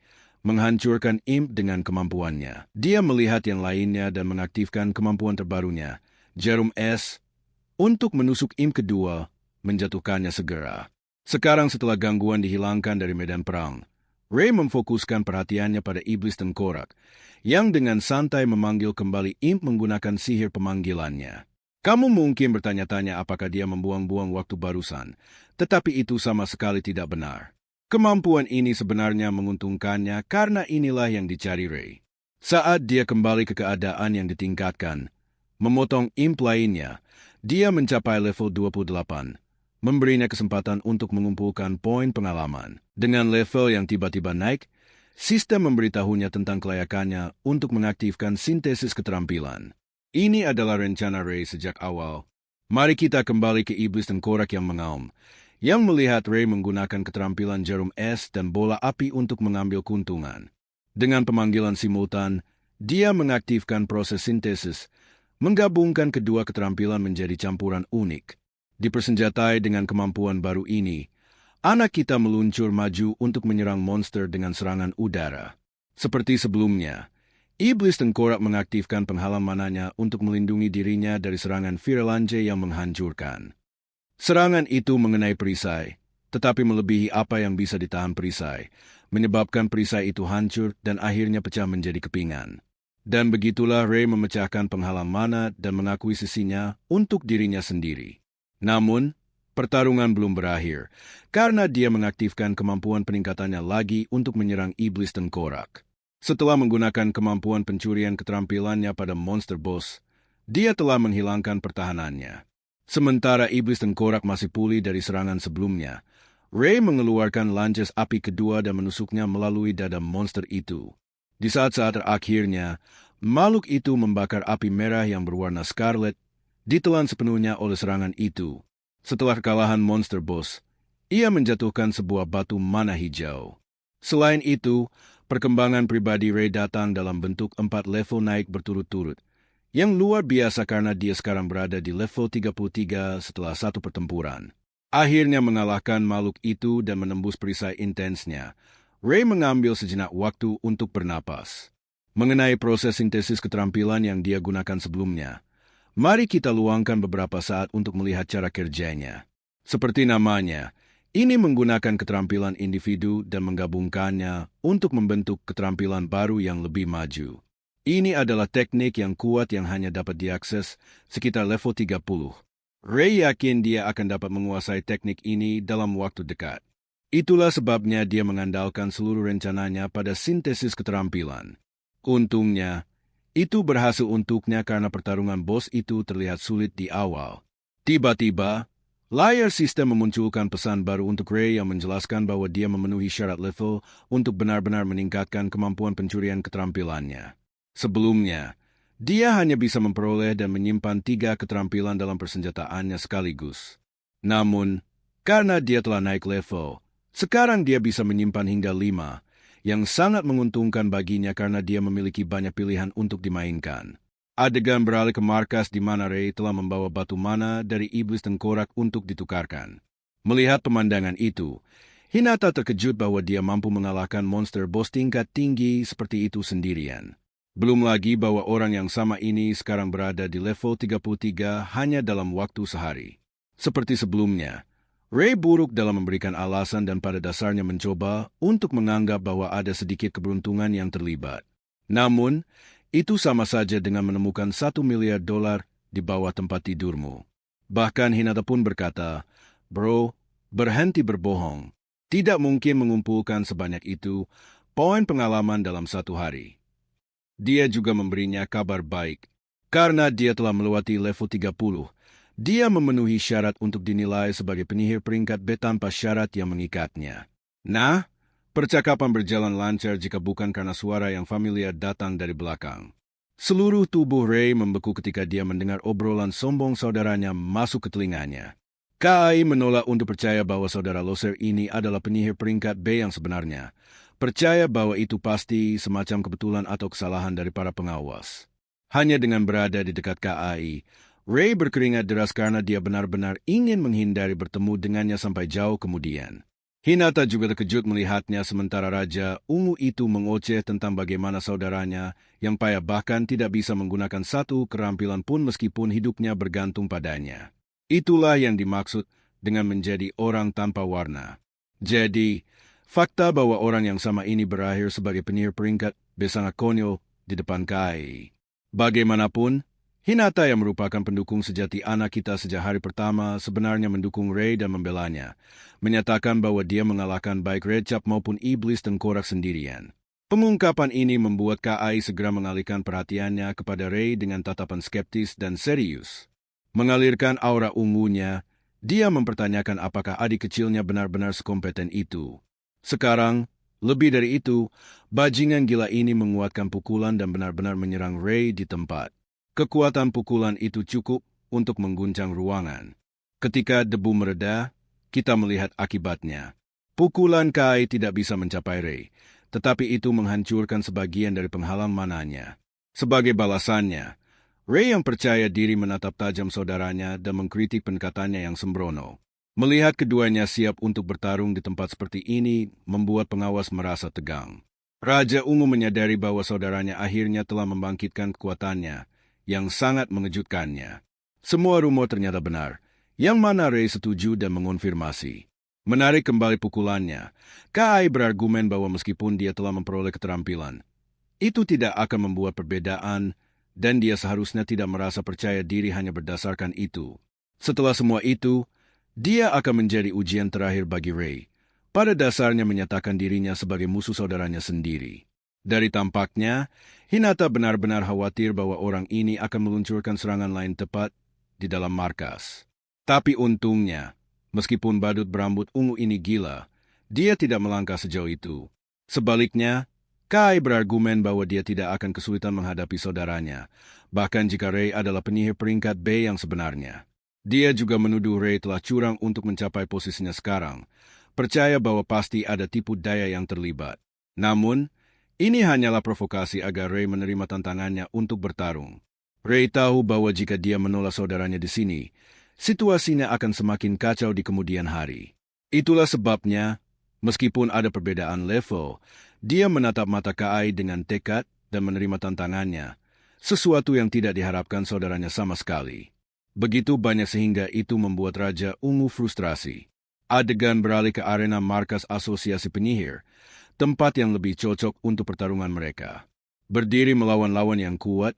menghancurkan imp dengan kemampuannya. Dia melihat yang lainnya dan mengaktifkan kemampuan terbarunya, jarum es, untuk menusuk imp kedua, menjatuhkannya segera. Sekarang setelah gangguan dihilangkan dari medan perang, Ray memfokuskan perhatiannya pada Iblis Tengkorak, yang dengan santai memanggil kembali imp menggunakan sihir pemanggilannya. Kamu mungkin bertanya-tanya apakah dia membuang-buang waktu barusan, tetapi itu sama sekali tidak benar. Kemampuan ini sebenarnya menguntungkannya karena inilah yang dicari Ray. Saat dia kembali ke keadaan yang ditingkatkan, memotong imp lainnya, dia mencapai level 28, memberinya kesempatan untuk mengumpulkan poin pengalaman. Dengan level yang tiba-tiba naik, sistem memberitahunya tentang kelayakannya untuk mengaktifkan sintesis keterampilan. Ini adalah rencana Ray sejak awal. Mari kita kembali ke Iblis Tengkorak yang mengaum, yang melihat Ray menggunakan keterampilan jarum es dan bola api untuk mengambil keuntungan. Dengan pemanggilan simultan, dia mengaktifkan proses sintesis, menggabungkan kedua keterampilan menjadi campuran unik. Dipersenjatai dengan kemampuan baru ini, anak kita meluncur maju untuk menyerang monster dengan serangan udara. Seperti sebelumnya, Iblis Tengkorak mengaktifkan penghalamanannya untuk melindungi dirinya dari serangan Virelanje yang menghancurkan. Serangan itu mengenai perisai, tetapi melebihi apa yang bisa ditahan perisai, menyebabkan perisai itu hancur dan akhirnya pecah menjadi kepingan. Dan begitulah Ray memecahkan penghalang mana dan mengakuisisinya untuk dirinya sendiri. Namun, pertarungan belum berakhir, karena dia mengaktifkan kemampuan peningkatannya lagi untuk menyerang Iblis Tengkorak. Setelah menggunakan kemampuan pencurian keterampilannya pada monster boss, dia telah menghilangkan pertahanannya. Sementara Iblis Tengkorak masih pulih dari serangan sebelumnya, Ray mengeluarkan lances api kedua dan menusuknya melalui dada monster itu. Di saat-saat terakhirnya, makhluk itu membakar api merah yang berwarna scarlet, ditelan sepenuhnya oleh serangan itu. Setelah kekalahan monster boss, ia menjatuhkan sebuah batu mana hijau. Selain itu, perkembangan pribadi Ray datang dalam bentuk 4 level naik berturut-turut, yang luar biasa karena dia sekarang berada di level 33 setelah satu pertempuran. Akhirnya mengalahkan makhluk itu dan menembus perisai intensnya, Ray mengambil sejenak waktu untuk bernapas. Mengenai proses sintesis keterampilan yang dia gunakan sebelumnya, mari kita luangkan beberapa saat untuk melihat cara kerjanya. Seperti namanya, ini menggunakan keterampilan individu dan menggabungkannya untuk membentuk keterampilan baru yang lebih maju. Ini adalah teknik yang kuat yang hanya dapat diakses sekitar level 30. Ray yakin dia akan dapat menguasai teknik ini dalam waktu dekat. Itulah sebabnya dia mengandalkan seluruh rencananya pada sintesis keterampilan. Untungnya, itu berhasil untuknya karena pertarungan bos itu terlihat sulit di awal. Tiba-tiba, layar sistem memunculkan pesan baru untuk Ray yang menjelaskan bahwa dia memenuhi syarat level untuk benar-benar meningkatkan kemampuan pencurian keterampilannya. Sebelumnya, dia hanya bisa memperoleh dan menyimpan 3 keterampilan dalam persenjataannya sekaligus. Namun, karena dia telah naik level, sekarang dia bisa menyimpan hingga 5, yang sangat menguntungkan baginya karena dia memiliki banyak pilihan untuk dimainkan. Adegan beralih ke markas di mana Ray telah membawa batu mana dari Iblis Tengkorak untuk ditukarkan. Melihat pemandangan itu, Hinata terkejut bahwa dia mampu mengalahkan monster boss tingkat tinggi seperti itu sendirian. Belum lagi bahwa orang yang sama ini sekarang berada di level 33 hanya dalam waktu sehari. Seperti sebelumnya, Ray buruk dalam memberikan alasan dan pada dasarnya mencoba untuk menganggap bahwa ada sedikit keberuntungan yang terlibat. Namun, itu sama saja dengan menemukan $1 miliar di bawah tempat tidurmu. Bahkan Hinata pun berkata, "Bro, berhenti berbohong. Tidak mungkin mengumpulkan sebanyak itu poin pengalaman dalam satu hari." Dia juga memberinya kabar baik. Karena dia telah melewati level 30, dia memenuhi syarat untuk dinilai sebagai penyihir peringkat B tanpa syarat yang mengikatnya. Nah, percakapan berjalan lancar jika bukan karena suara yang familiar datang dari belakang. Seluruh tubuh Ray membeku ketika dia mendengar obrolan sombong saudaranya masuk ke telinganya. Kai menolak untuk percaya bahwa saudara loser ini adalah penyihir peringkat B yang sebenarnya. Percaya bahwa itu pasti semacam kebetulan atau kesalahan dari para pengawas. Hanya dengan berada di dekat Kai, Ray berkeringat deras karena dia benar-benar ingin menghindari bertemu dengannya sampai jauh kemudian. Hinata juga terkejut melihatnya sementara Raja Ungu itu mengoceh tentang bagaimana saudaranya yang payah bahkan tidak bisa menggunakan satu keterampilan pun meskipun hidupnya bergantung padanya. Itulah yang dimaksud dengan menjadi orang tanpa warna. Jadi, fakta bahwa orang yang sama ini berakhir sebagai penyihir peringkat B sangat konyol di depan Kai. Bagaimanapun, Hinata yang merupakan pendukung sejati anak kita sejak hari pertama sebenarnya mendukung Ray dan membelanya, menyatakan bahwa dia mengalahkan baik Red Cap maupun Iblis Tengkorak sendirian. Pengungkapan ini membuat Kai segera mengalihkan perhatiannya kepada Ray dengan tatapan skeptis dan serius. Mengalirkan aura ungunya, dia mempertanyakan apakah adik kecilnya benar-benar sekompeten itu. Sekarang, lebih dari itu, bajingan gila ini menguatkan pukulan dan benar-benar menyerang Ray di tempat. Kekuatan pukulan itu cukup untuk mengguncang ruangan. Ketika debu mereda, kita melihat akibatnya. Pukulan Kai tidak bisa mencapai Ray, tetapi itu menghancurkan sebagian dari penghalang mananya. Sebagai balasannya, Ray yang percaya diri menatap tajam saudaranya dan mengkritik pendekatannya yang sembrono. Melihat keduanya siap untuk bertarung di tempat seperti ini membuat pengawas merasa tegang. Raja Ungu menyadari bahwa saudaranya akhirnya telah membangkitkan kekuatannya yang sangat mengejutkannya. Semua rumor ternyata benar, yang mana Ray setuju dan mengonfirmasi. Menarik kembali pukulannya, Kai berargumen bahwa meskipun dia telah memperoleh keterampilan, itu tidak akan membuat perbedaan dan dia seharusnya tidak merasa percaya diri hanya berdasarkan itu. Setelah semua itu, dia akan menjadi ujian terakhir bagi Ray. Pada dasarnya menyatakan dirinya sebagai musuh saudaranya sendiri. Dari tampaknya, Hinata benar-benar khawatir bahwa orang ini akan meluncurkan serangan lain tepat di dalam markas. Tapi untungnya, meskipun badut berambut ungu ini gila, dia tidak melangkah sejauh itu. Sebaliknya, Kai berargumen bahwa dia tidak akan kesulitan menghadapi saudaranya, bahkan jika Ray adalah penyihir peringkat B yang sebenarnya. Dia juga menuduh Ray telah curang untuk mencapai posisinya sekarang, percaya bahwa pasti ada tipu daya yang terlibat. Namun, ini hanyalah provokasi agar Ray menerima tantangannya untuk bertarung. Ray tahu bahwa jika dia menolak saudaranya di sini, situasinya akan semakin kacau di kemudian hari. Itulah sebabnya, meskipun ada perbedaan level, dia menatap mata Kai dengan tekad dan menerima tantangannya, sesuatu yang tidak diharapkan saudaranya sama sekali. Begitu banyak sehingga itu membuat Raja Ungu frustrasi. Adegan beralih ke arena markas Asosiasi Penyihir, tempat yang lebih cocok untuk pertarungan mereka. Berdiri melawan lawan yang kuat,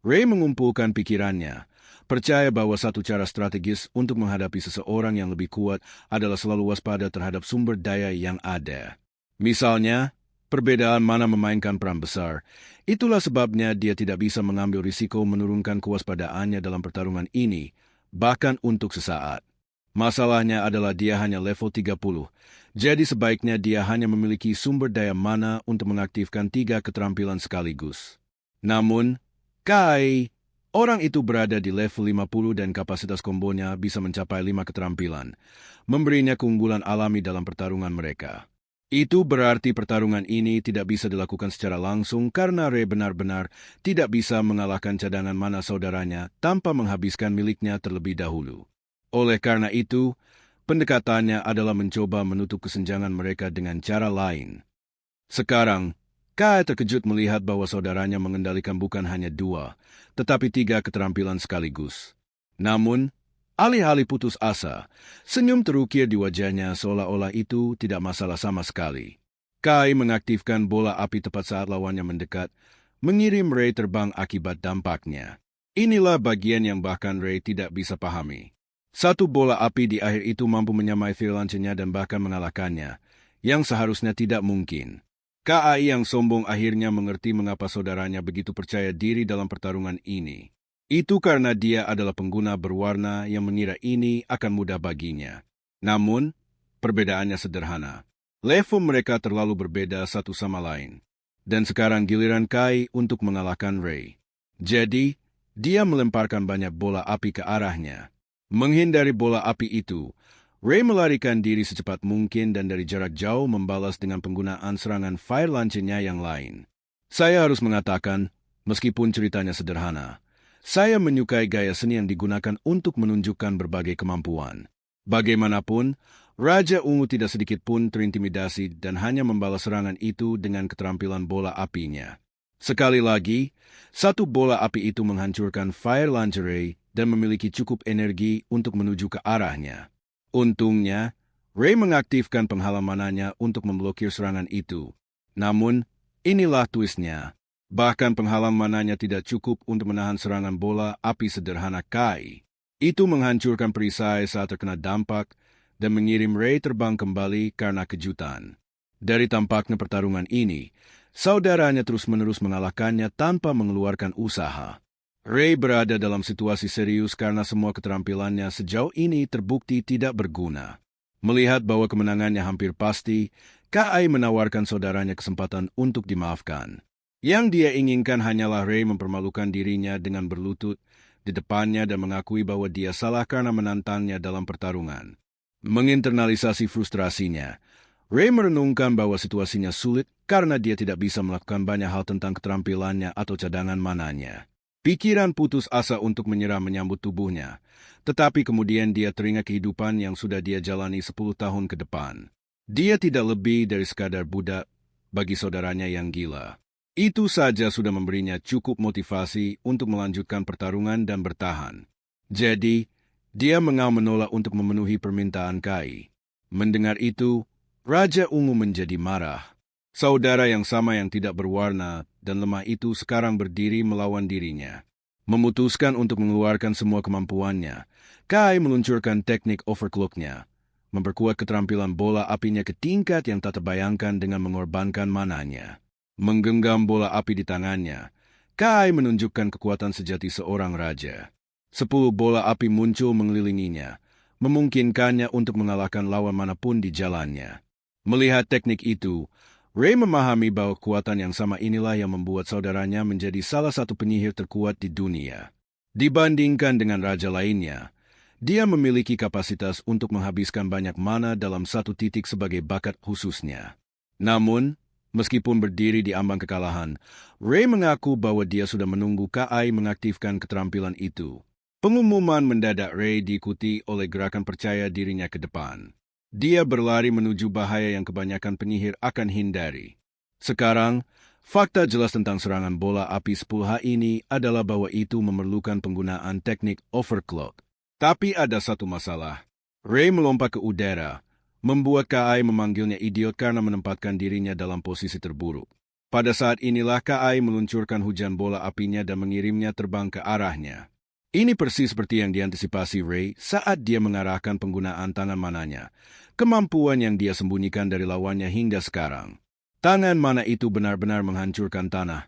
Ray mengumpulkan pikirannya, percaya bahwa satu cara strategis untuk menghadapi seseorang yang lebih kuat adalah selalu waspada terhadap sumber daya yang ada. Misalnya, perbedaan mana memainkan peran besar. Itulah sebabnya dia tidak bisa mengambil risiko menurunkan kewaspadaannya dalam pertarungan ini, bahkan untuk sesaat. Masalahnya adalah dia hanya level 30, jadi sebaiknya dia hanya memiliki sumber daya mana untuk mengaktifkan 3 keterampilan sekaligus. Namun, Kai, orang itu berada di level 50 dan kapasitas kombonya bisa mencapai 5 keterampilan, memberinya keunggulan alami dalam pertarungan mereka. Itu berarti pertarungan ini tidak bisa dilakukan secara langsung karena Ray benar-benar tidak bisa mengalahkan cadangan mana saudaranya tanpa menghabiskan miliknya terlebih dahulu. Oleh karena itu, pendekatannya adalah mencoba menutup kesenjangan mereka dengan cara lain. Sekarang, Kai terkejut melihat bahwa saudaranya mengendalikan bukan hanya 2, tetapi 3 keterampilan sekaligus. Namun, alih-alih putus asa, senyum terukir di wajahnya seolah-olah itu tidak masalah sama sekali. Kai mengaktifkan bola api tepat saat lawannya mendekat, mengirim Ray terbang akibat dampaknya. Inilah bagian yang bahkan Ray tidak bisa pahami. Satu bola api di akhir itu mampu menyamai virulence-nya dan bahkan mengalahkannya, yang seharusnya tidak mungkin. Kai yang sombong akhirnya mengerti mengapa saudaranya begitu percaya diri dalam pertarungan ini. Itu karena dia adalah pengguna berwarna yang mengira ini akan mudah baginya. Namun, perbedaannya sederhana. Level mereka terlalu berbeda satu sama lain. Dan sekarang giliran Kai untuk mengalahkan Ray. Jadi, dia melemparkan banyak bola api ke arahnya. Menghindari bola api itu, Ray melarikan diri secepat mungkin dan dari jarak jauh membalas dengan penggunaan serangan fire launcher-nya yang lain. Saya harus mengatakan, meskipun ceritanya sederhana, saya menyukai gaya seni yang digunakan untuk menunjukkan berbagai kemampuan. Bagaimanapun, Raja Ungu tidak sedikit pun terintimidasi dan hanya membalas serangan itu dengan keterampilan bola apinya. Sekali lagi, satu bola api itu menghancurkan fire launcher Ray dan memiliki cukup energi untuk menuju ke arahnya. Untungnya, Ray mengaktifkan penghalamanannya untuk memblokir serangan itu. Namun, inilah twistnya. Bahkan penghalamanannya tidak cukup untuk menahan serangan bola api sederhana Kai. Itu menghancurkan perisai saat terkena dampak dan mengirim Ray terbang kembali karena kejutan. Dari tampaknya pertarungan ini, saudaranya terus-menerus mengalahkannya tanpa mengeluarkan usaha. Ray berada dalam situasi serius karena semua keterampilannya sejauh ini terbukti tidak berguna. Melihat bahwa kemenangannya hampir pasti, Kai menawarkan saudaranya kesempatan untuk dimaafkan. Yang dia inginkan hanyalah Ray mempermalukan dirinya dengan berlutut di depannya dan mengakui bahwa dia salah karena menantangnya dalam pertarungan. Menginternalisasi frustrasinya, Ray merenungkan bahwa situasinya sulit karena dia tidak bisa melakukan banyak hal tentang keterampilannya atau cadangan mananya. Pikiran putus asa untuk menyerah menyambut tubuhnya, tetapi kemudian dia teringat kehidupan yang sudah dia jalani 10 tahun ke depan. Dia tidak lebih dari sekadar budak bagi saudaranya yang gila. Itu saja sudah memberinya cukup motivasi untuk melanjutkan pertarungan dan bertahan. Jadi, dia menolak untuk memenuhi permintaan Kai. Mendengar itu, Raja Ungu menjadi marah. Saudara yang sama yang tidak berwarna dan lemah itu sekarang berdiri melawan dirinya. Memutuskan untuk mengeluarkan semua kemampuannya, Kai meluncurkan teknik overclock-nya, memperkuat keterampilan bola apinya ke tingkat yang tak terbayangkan dengan mengorbankan mananya. Menggenggam bola api di tangannya, Kai menunjukkan kekuatan sejati seorang raja. 10 bola api muncul mengelilinginya, memungkinkannya untuk mengalahkan lawan manapun di jalannya. Melihat teknik itu, Ray memahami bahwa kekuatan yang sama inilah yang membuat saudaranya menjadi salah satu penyihir terkuat di dunia. Dibandingkan dengan raja lainnya, dia memiliki kapasitas untuk menghabiskan banyak mana dalam satu titik sebagai bakat khususnya. Namun, meskipun berdiri di ambang kekalahan, Ray mengaku bahwa dia sudah menunggu Kai mengaktifkan keterampilan itu. Pengumuman mendadak Ray diikuti oleh gerakan percaya dirinya ke depan. Dia berlari menuju bahaya yang kebanyakan penyihir akan hindari. Sekarang, fakta jelas tentang serangan bola api 10H ini adalah bahwa itu memerlukan penggunaan teknik overclock. Tapi ada satu masalah. Ray melompat ke udara, membuat Kai memanggilnya idiot karena menempatkan dirinya dalam posisi terburuk. Pada saat inilah Kai meluncurkan hujan bola apinya dan mengirimnya terbang ke arahnya. Ini persis seperti yang diantisipasi Ray saat dia mengarahkan penggunaan tangan mananya, kemampuan yang dia sembunyikan dari lawannya hingga sekarang. Tangan mana itu benar-benar menghancurkan tanah,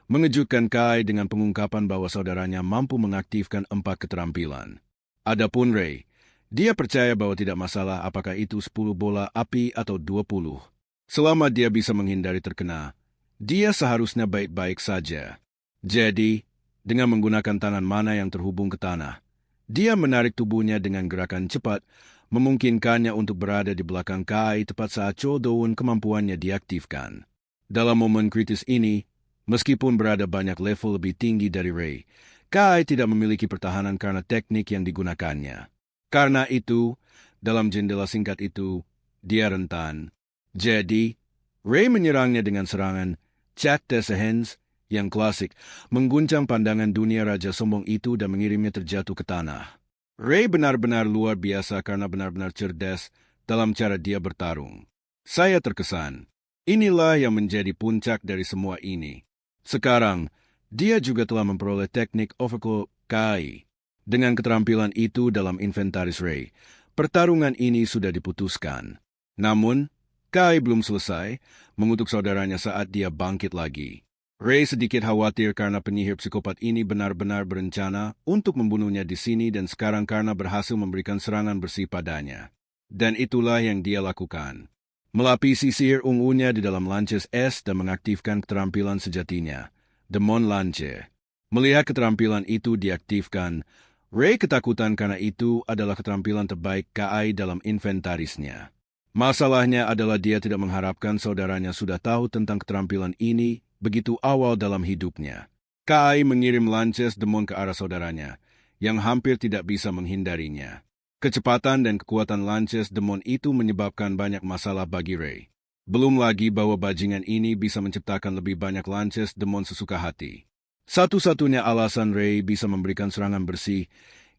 mengejutkan Kai dengan pengungkapan bahwa saudaranya mampu mengaktifkan 4 keterampilan. Adapun Ray, dia percaya bahwa tidak masalah apakah itu 10 bola api atau 20. Selama dia bisa menghindari terkena, dia seharusnya baik-baik saja. Jadi, dengan menggunakan tangan mana yang terhubung ke tanah, dia menarik tubuhnya dengan gerakan cepat, memungkinkannya untuk berada di belakang Kai tepat saat Chodoun kemampuannya diaktifkan. Dalam momen kritis ini, meskipun berada banyak level lebih tinggi dari Ray, Kai tidak memiliki pertahanan karena teknik yang digunakannya. Karena itu, dalam jendela singkat itu, dia rentan. Jadi, Ray menyerangnya dengan serangan Chat Desehens yang klasik, mengguncang pandangan dunia raja sombong itu dan mengirimnya terjatuh ke tanah. Ray benar-benar luar biasa karena benar-benar cerdas dalam cara dia bertarung. Saya terkesan. Inilah yang menjadi puncak dari semua ini. Sekarang, dia juga telah memperoleh teknik overclock Kai. Dengan keterampilan itu dalam inventaris Ray, pertarungan ini sudah diputuskan. Namun, Kai belum selesai mengutuk saudaranya saat dia bangkit lagi. Ray sedikit khawatir karena penyihir psikopat ini benar-benar berencana untuk membunuhnya di sini dan sekarang karena berhasil memberikan serangan bersih padanya. Dan itulah yang dia lakukan. Melapisi sihir ungunya di dalam lances es dan mengaktifkan keterampilan sejatinya, Demon Lance. Melihat keterampilan itu diaktifkan, Ray ketakutan karena itu adalah keterampilan terbaik Kai dalam inventarisnya. Masalahnya adalah dia tidak mengharapkan saudaranya sudah tahu tentang keterampilan ini begitu awal dalam hidupnya. Kai mengirim lances demon ke arah saudaranya, yang hampir tidak bisa menghindarinya. Kecepatan dan kekuatan lances demon itu menyebabkan banyak masalah bagi Ray. Belum lagi bahwa bajingan ini bisa menciptakan lebih banyak lances demon sesuka hati. Satu-satunya alasan Ray bisa memberikan serangan bersih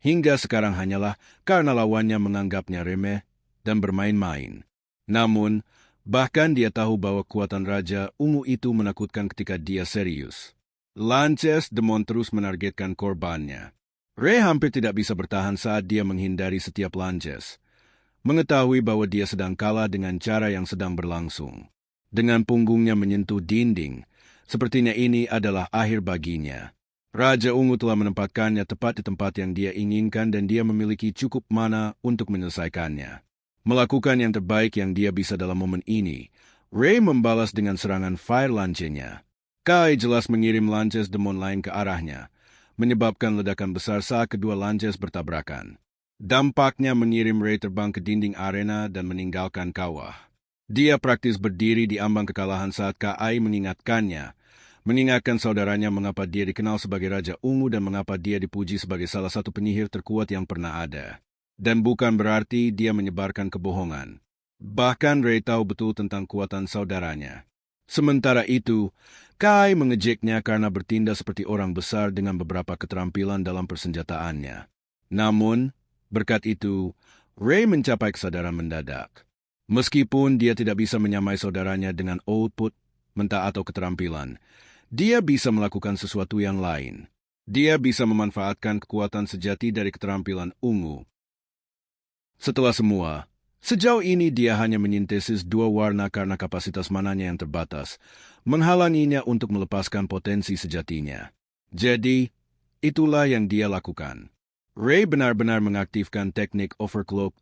hingga sekarang hanyalah karena lawannya menganggapnya remeh dan bermain-main. Namun, bahkan dia tahu bahwa kekuatan Raja Ungu itu menakutkan ketika dia serius. Lances demon terus menargetkan korbannya. Ray hampir tidak bisa bertahan saat dia menghindari setiap lances, mengetahui bahwa dia sedang kalah dengan cara yang sedang berlangsung. Dengan punggungnya menyentuh dinding, sepertinya ini adalah akhir baginya. Raja Ungu telah menempatkannya tepat di tempat yang dia inginkan dan dia memiliki cukup mana untuk menyelesaikannya. Melakukan yang terbaik yang dia bisa dalam momen ini, Ray membalas dengan serangan fire lance-nya. Kai jelas mengirim lances demon lain ke arahnya, menyebabkan ledakan besar saat kedua lances bertabrakan. Dampaknya mengirim Ray terbang ke dinding arena dan meninggalkan kawah. Dia praktis berdiri di ambang kekalahan saat Kai mengingatkan saudaranya mengapa dia dikenal sebagai Raja Ungu dan mengapa dia dipuji sebagai salah satu penyihir terkuat yang pernah ada. Dan bukan berarti dia menyebarkan kebohongan. Bahkan Ray tahu betul tentang kekuatan saudaranya. Sementara itu, Kai mengejeknya karena bertindak seperti orang besar dengan beberapa keterampilan dalam persenjataannya. Namun, berkat itu, Ray mencapai kesadaran mendadak. Meskipun dia tidak bisa menyamai saudaranya dengan output, mentah atau keterampilan, dia bisa melakukan sesuatu yang lain. Dia bisa memanfaatkan kekuatan sejati dari keterampilan ungu. Setelah semua, sejauh ini dia hanya menyintesis 2 warna karena kapasitas mananya yang terbatas, menghalanginya untuk melepaskan potensi sejatinya. Jadi, itulah yang dia lakukan. Ray benar-benar mengaktifkan teknik overclock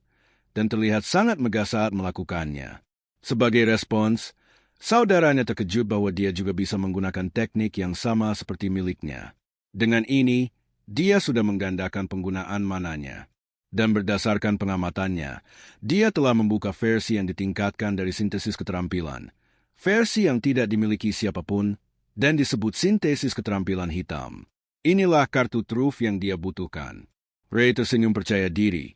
dan terlihat sangat megah saat melakukannya. Sebagai respons, saudaranya terkejut bahwa dia juga bisa menggunakan teknik yang sama seperti miliknya. Dengan ini, dia sudah menggandakan penggunaan mananya. Dan berdasarkan pengamatannya, dia telah membuka versi yang ditingkatkan dari sintesis keterampilan. Versi yang tidak dimiliki siapapun dan disebut sintesis keterampilan hitam. Inilah kartu truf yang dia butuhkan. Ray tersenyum percaya diri,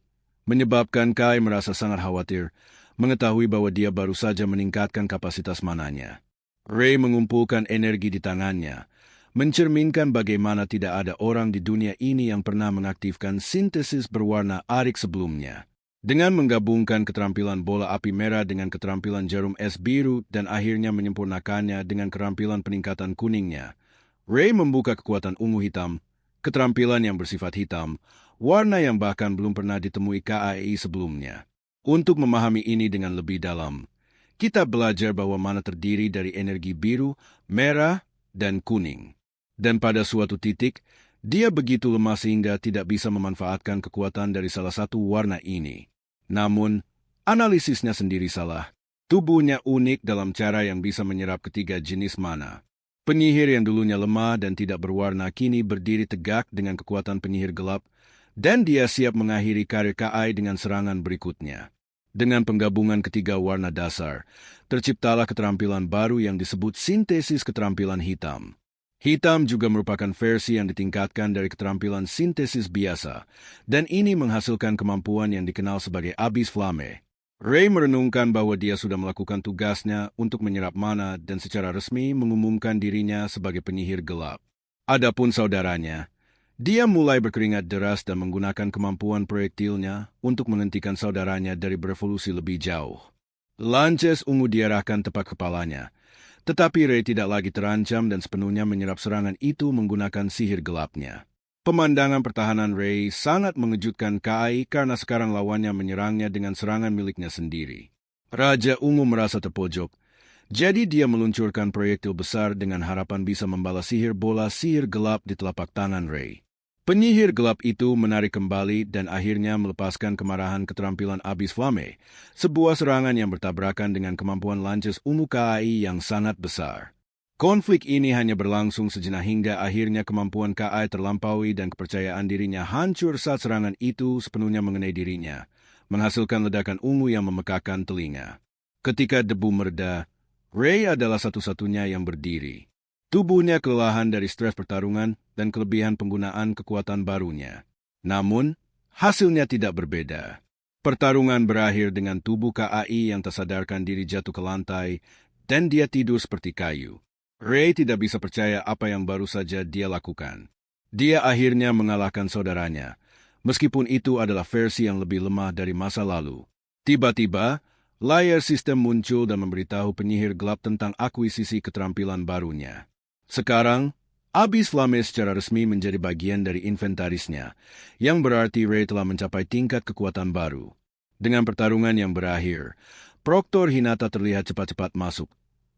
menyebabkan Kai merasa sangat khawatir mengetahui bahwa dia baru saja meningkatkan kapasitas mananya. Ray mengumpulkan energi di tangannya, mencerminkan bagaimana tidak ada orang di dunia ini yang pernah mengaktifkan sintesis berwarna arik sebelumnya. Dengan menggabungkan keterampilan bola api merah dengan keterampilan jarum es biru dan akhirnya menyempurnakannya dengan keterampilan peningkatan kuningnya, Ray membuka kekuatan ungu hitam, keterampilan yang bersifat hitam, warna yang bahkan belum pernah ditemui KAI sebelumnya. Untuk memahami ini dengan lebih dalam, kita belajar bahwa mana terdiri dari energi biru, merah, dan kuning. Dan pada suatu titik, dia begitu lemah sehingga tidak bisa memanfaatkan kekuatan dari salah satu warna ini. Namun, analisisnya sendiri salah. Tubuhnya unik dalam cara yang bisa menyerap ketiga jenis mana. Penyihir yang dulunya lemah dan tidak berwarna kini berdiri tegak dengan kekuatan penyihir gelap, dan dia siap mengakhiri karir Kai dengan serangan berikutnya. Dengan penggabungan ketiga warna dasar, terciptalah keterampilan baru yang disebut sintesis keterampilan hitam. Hitam juga merupakan versi yang ditingkatkan dari keterampilan sintesis biasa, dan ini menghasilkan kemampuan yang dikenal sebagai Abyss Flame. Ray merenungkan bahwa dia sudah melakukan tugasnya untuk menyerap mana dan secara resmi mengumumkan dirinya sebagai penyihir gelap. Adapun saudaranya, dia mulai berkeringat deras dan menggunakan kemampuan proyektilnya untuk menghentikan saudaranya dari berevolusi lebih jauh. Lances ungu diarahkan tepat kepalanya, tetapi Ray tidak lagi terancam dan sepenuhnya menyerap serangan itu menggunakan sihir gelapnya. Pemandangan pertahanan Ray sangat mengejutkan Kai karena sekarang lawannya menyerangnya dengan serangan miliknya sendiri. Raja Ungu merasa terpojok, jadi dia meluncurkan proyektil besar dengan harapan bisa membalas sihir bola sihir gelap di telapak tangan Ray. Penyihir gelap itu menarik kembali dan akhirnya melepaskan kemarahan keterampilan Abyss Flame, sebuah serangan yang bertabrakan dengan kemampuan lances ungu KAI yang sangat besar. Konflik ini hanya berlangsung sejenak hingga akhirnya kemampuan KAI terlampaui dan kepercayaan dirinya hancur saat serangan itu sepenuhnya mengenai dirinya, menghasilkan ledakan ungu yang memekakan telinga. Ketika debu mereda, Ray adalah satu-satunya yang berdiri. Tubuhnya kelelahan dari stres pertarungan dan kelebihan penggunaan kekuatan barunya. Namun, hasilnya tidak berbeda. Pertarungan berakhir dengan tubuh KAI yang tersadarkan diri jatuh ke lantai, dan dia tidur seperti kayu. Ray tidak bisa percaya apa yang baru saja dia lakukan. Dia akhirnya mengalahkan saudaranya, meskipun itu adalah versi yang lebih lemah dari masa lalu. Tiba-tiba, layar sistem muncul dan memberitahu penyihir gelap tentang akuisisi keterampilan barunya. Sekarang, Abyss Flame secara resmi menjadi bagian dari inventarisnya, yang berarti Ray telah mencapai tingkat kekuatan baru. Dengan pertarungan yang berakhir, Proktor Hinata terlihat cepat-cepat masuk,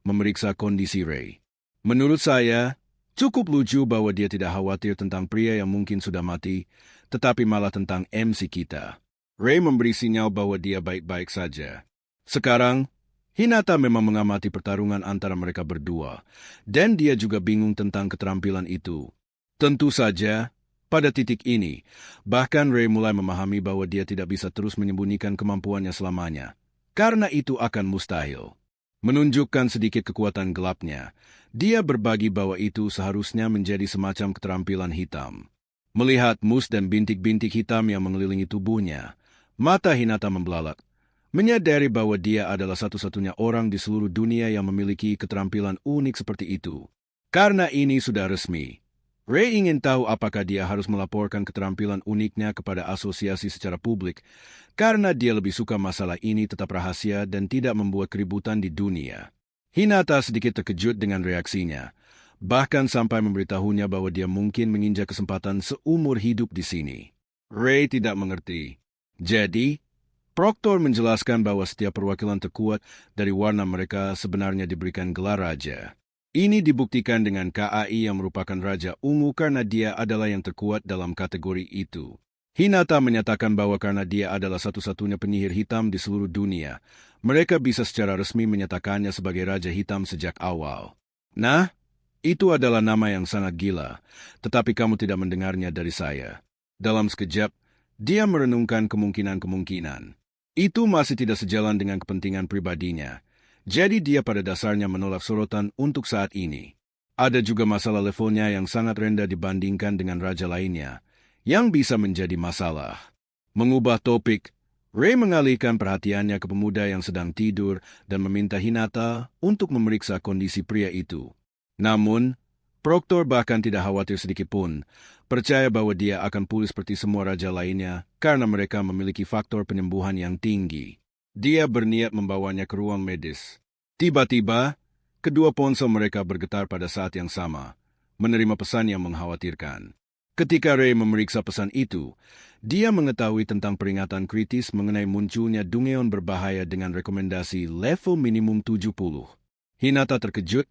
memeriksa kondisi Ray. Menurut saya, cukup lucu bahwa dia tidak khawatir tentang pria yang mungkin sudah mati, tetapi malah tentang MC kita. Ray memberi sinyal bahwa dia baik-baik saja. Sekarang, Hinata memang mengamati pertarungan antara mereka berdua, dan dia juga bingung tentang keterampilan itu. Tentu saja, pada titik ini, bahkan Ray mulai memahami bahwa dia tidak bisa terus menyembunyikan kemampuannya selamanya. karena itu akan mustahil. Menunjukkan sedikit kekuatan gelapnya, dia berbagi bahwa itu seharusnya menjadi semacam keterampilan hitam. Melihat mus dan bintik-bintik hitam yang mengelilingi tubuhnya, mata Hinata membelalak, menyadari bahwa dia adalah satu-satunya orang di seluruh dunia yang memiliki keterampilan unik seperti itu. Karena ini sudah resmi, Ray ingin tahu apakah dia harus melaporkan keterampilan uniknya kepada asosiasi secara publik, karena dia lebih suka masalah ini tetap rahasia dan tidak membuat keributan di dunia. Hinata sedikit terkejut dengan reaksinya, bahkan sampai memberitahunya bahwa dia mungkin menginjak kesempatan seumur hidup di sini. Ray tidak mengerti. Jadi, Proctor menjelaskan bahwa setiap perwakilan terkuat dari warna mereka sebenarnya diberikan gelar raja. Ini dibuktikan dengan KAI yang merupakan Raja Ungu karena dia adalah yang terkuat dalam kategori itu. Hinata menyatakan bahwa karena dia adalah satu-satunya penyihir hitam di seluruh dunia, mereka bisa secara resmi menyatakannya sebagai Raja Hitam sejak awal. Nah, itu adalah nama yang sangat gila, tetapi kamu tidak mendengarnya dari saya. Dalam sekejap, dia merenungkan kemungkinan-kemungkinan. Itu masih tidak sejalan dengan kepentingan pribadinya. Jadi dia pada dasarnya menolak sorotan untuk saat ini. Ada juga masalah levelnya yang sangat rendah dibandingkan dengan raja lainnya, yang bisa menjadi masalah. Mengubah topik, Ray mengalihkan perhatiannya ke pemuda yang sedang tidur dan meminta Hinata untuk memeriksa kondisi pria itu. Namun, Proctor bahkan tidak khawatir sedikitpun, percaya bahwa dia akan pulih seperti semua raja lainnya karena mereka memiliki faktor penyembuhan yang tinggi. Dia berniat membawanya ke ruang medis. Tiba-tiba, kedua ponsel mereka bergetar pada saat yang sama, menerima pesan yang mengkhawatirkan. Ketika Ray memeriksa pesan itu, dia mengetahui tentang peringatan kritis mengenai munculnya Dungeon berbahaya dengan rekomendasi level minimum 70. Hinata terkejut,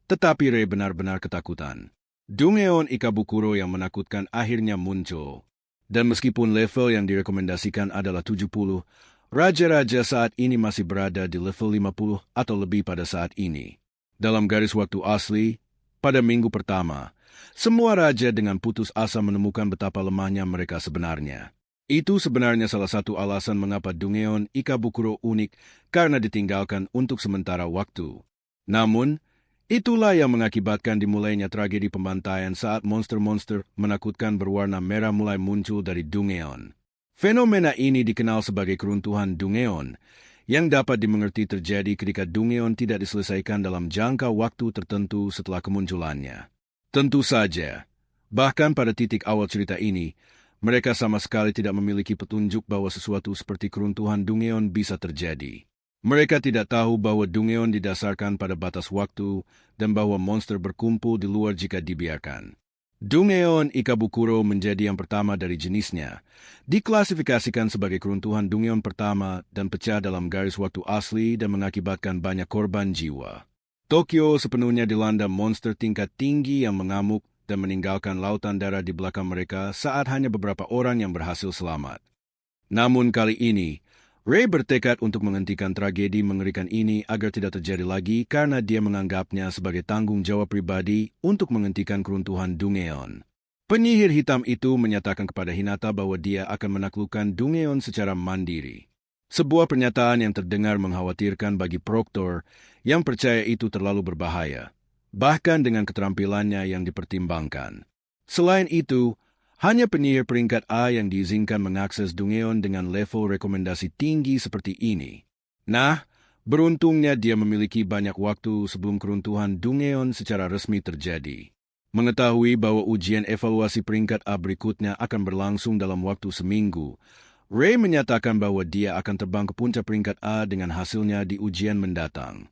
tetapi Ray benar-benar ketakutan. Dungeon Ikabukuro yang menakutkan akhirnya muncul. Dan meskipun level yang direkomendasikan adalah 70, raja-raja saat ini masih berada di level 50 atau lebih pada saat ini. Dalam garis waktu asli, pada minggu pertama, semua raja dengan putus asa menemukan betapa lemahnya mereka sebenarnya. Itu sebenarnya salah satu alasan mengapa Dungeon Ikabukuro unik karena ditinggalkan untuk sementara waktu. Namun, itulah yang mengakibatkan dimulainya tragedi pembantaian saat monster-monster menakutkan berwarna merah mulai muncul dari Dungeon. Fenomena ini dikenal sebagai keruntuhan Dungeon, yang dapat dimengerti terjadi ketika Dungeon tidak diselesaikan dalam jangka waktu tertentu setelah kemunculannya. Tentu saja, bahkan pada titik awal cerita ini, mereka sama sekali tidak memiliki petunjuk bahwa sesuatu seperti keruntuhan Dungeon bisa terjadi. Mereka tidak tahu bahwa Dungeon didasarkan pada batas waktu dan bahwa monster berkumpul di luar jika dibiarkan. Dungeon Ikabukuro menjadi yang pertama dari jenisnya, diklasifikasikan sebagai keruntuhan Dungeon pertama dan pecah dalam garis waktu asli dan mengakibatkan banyak korban jiwa. Tokyo sepenuhnya dilanda monster tingkat tinggi yang mengamuk dan meninggalkan lautan darah di belakang mereka saat hanya beberapa orang yang berhasil selamat. Namun kali ini, Ray bertekad untuk menghentikan tragedi mengerikan ini agar tidak terjadi lagi karena dia menganggapnya sebagai tanggung jawab pribadi untuk menghentikan keruntuhan Dungeon. Penyihir hitam itu menyatakan kepada Hinata bahwa dia akan menaklukkan Dungeon secara mandiri. Sebuah pernyataan yang terdengar mengkhawatirkan bagi Proctor yang percaya itu terlalu berbahaya, bahkan dengan keterampilannya yang dipertimbangkan. Selain itu, hanya penyihir peringkat A yang diizinkan mengakses Dungeon dengan level rekomendasi tinggi seperti ini. Nah, beruntungnya dia memiliki banyak waktu sebelum keruntuhan Dungeon secara resmi terjadi. Mengetahui bahwa ujian evaluasi peringkat A berikutnya akan berlangsung dalam waktu seminggu, Ray menyatakan bahwa dia akan terbang ke puncak peringkat A dengan hasilnya di ujian mendatang.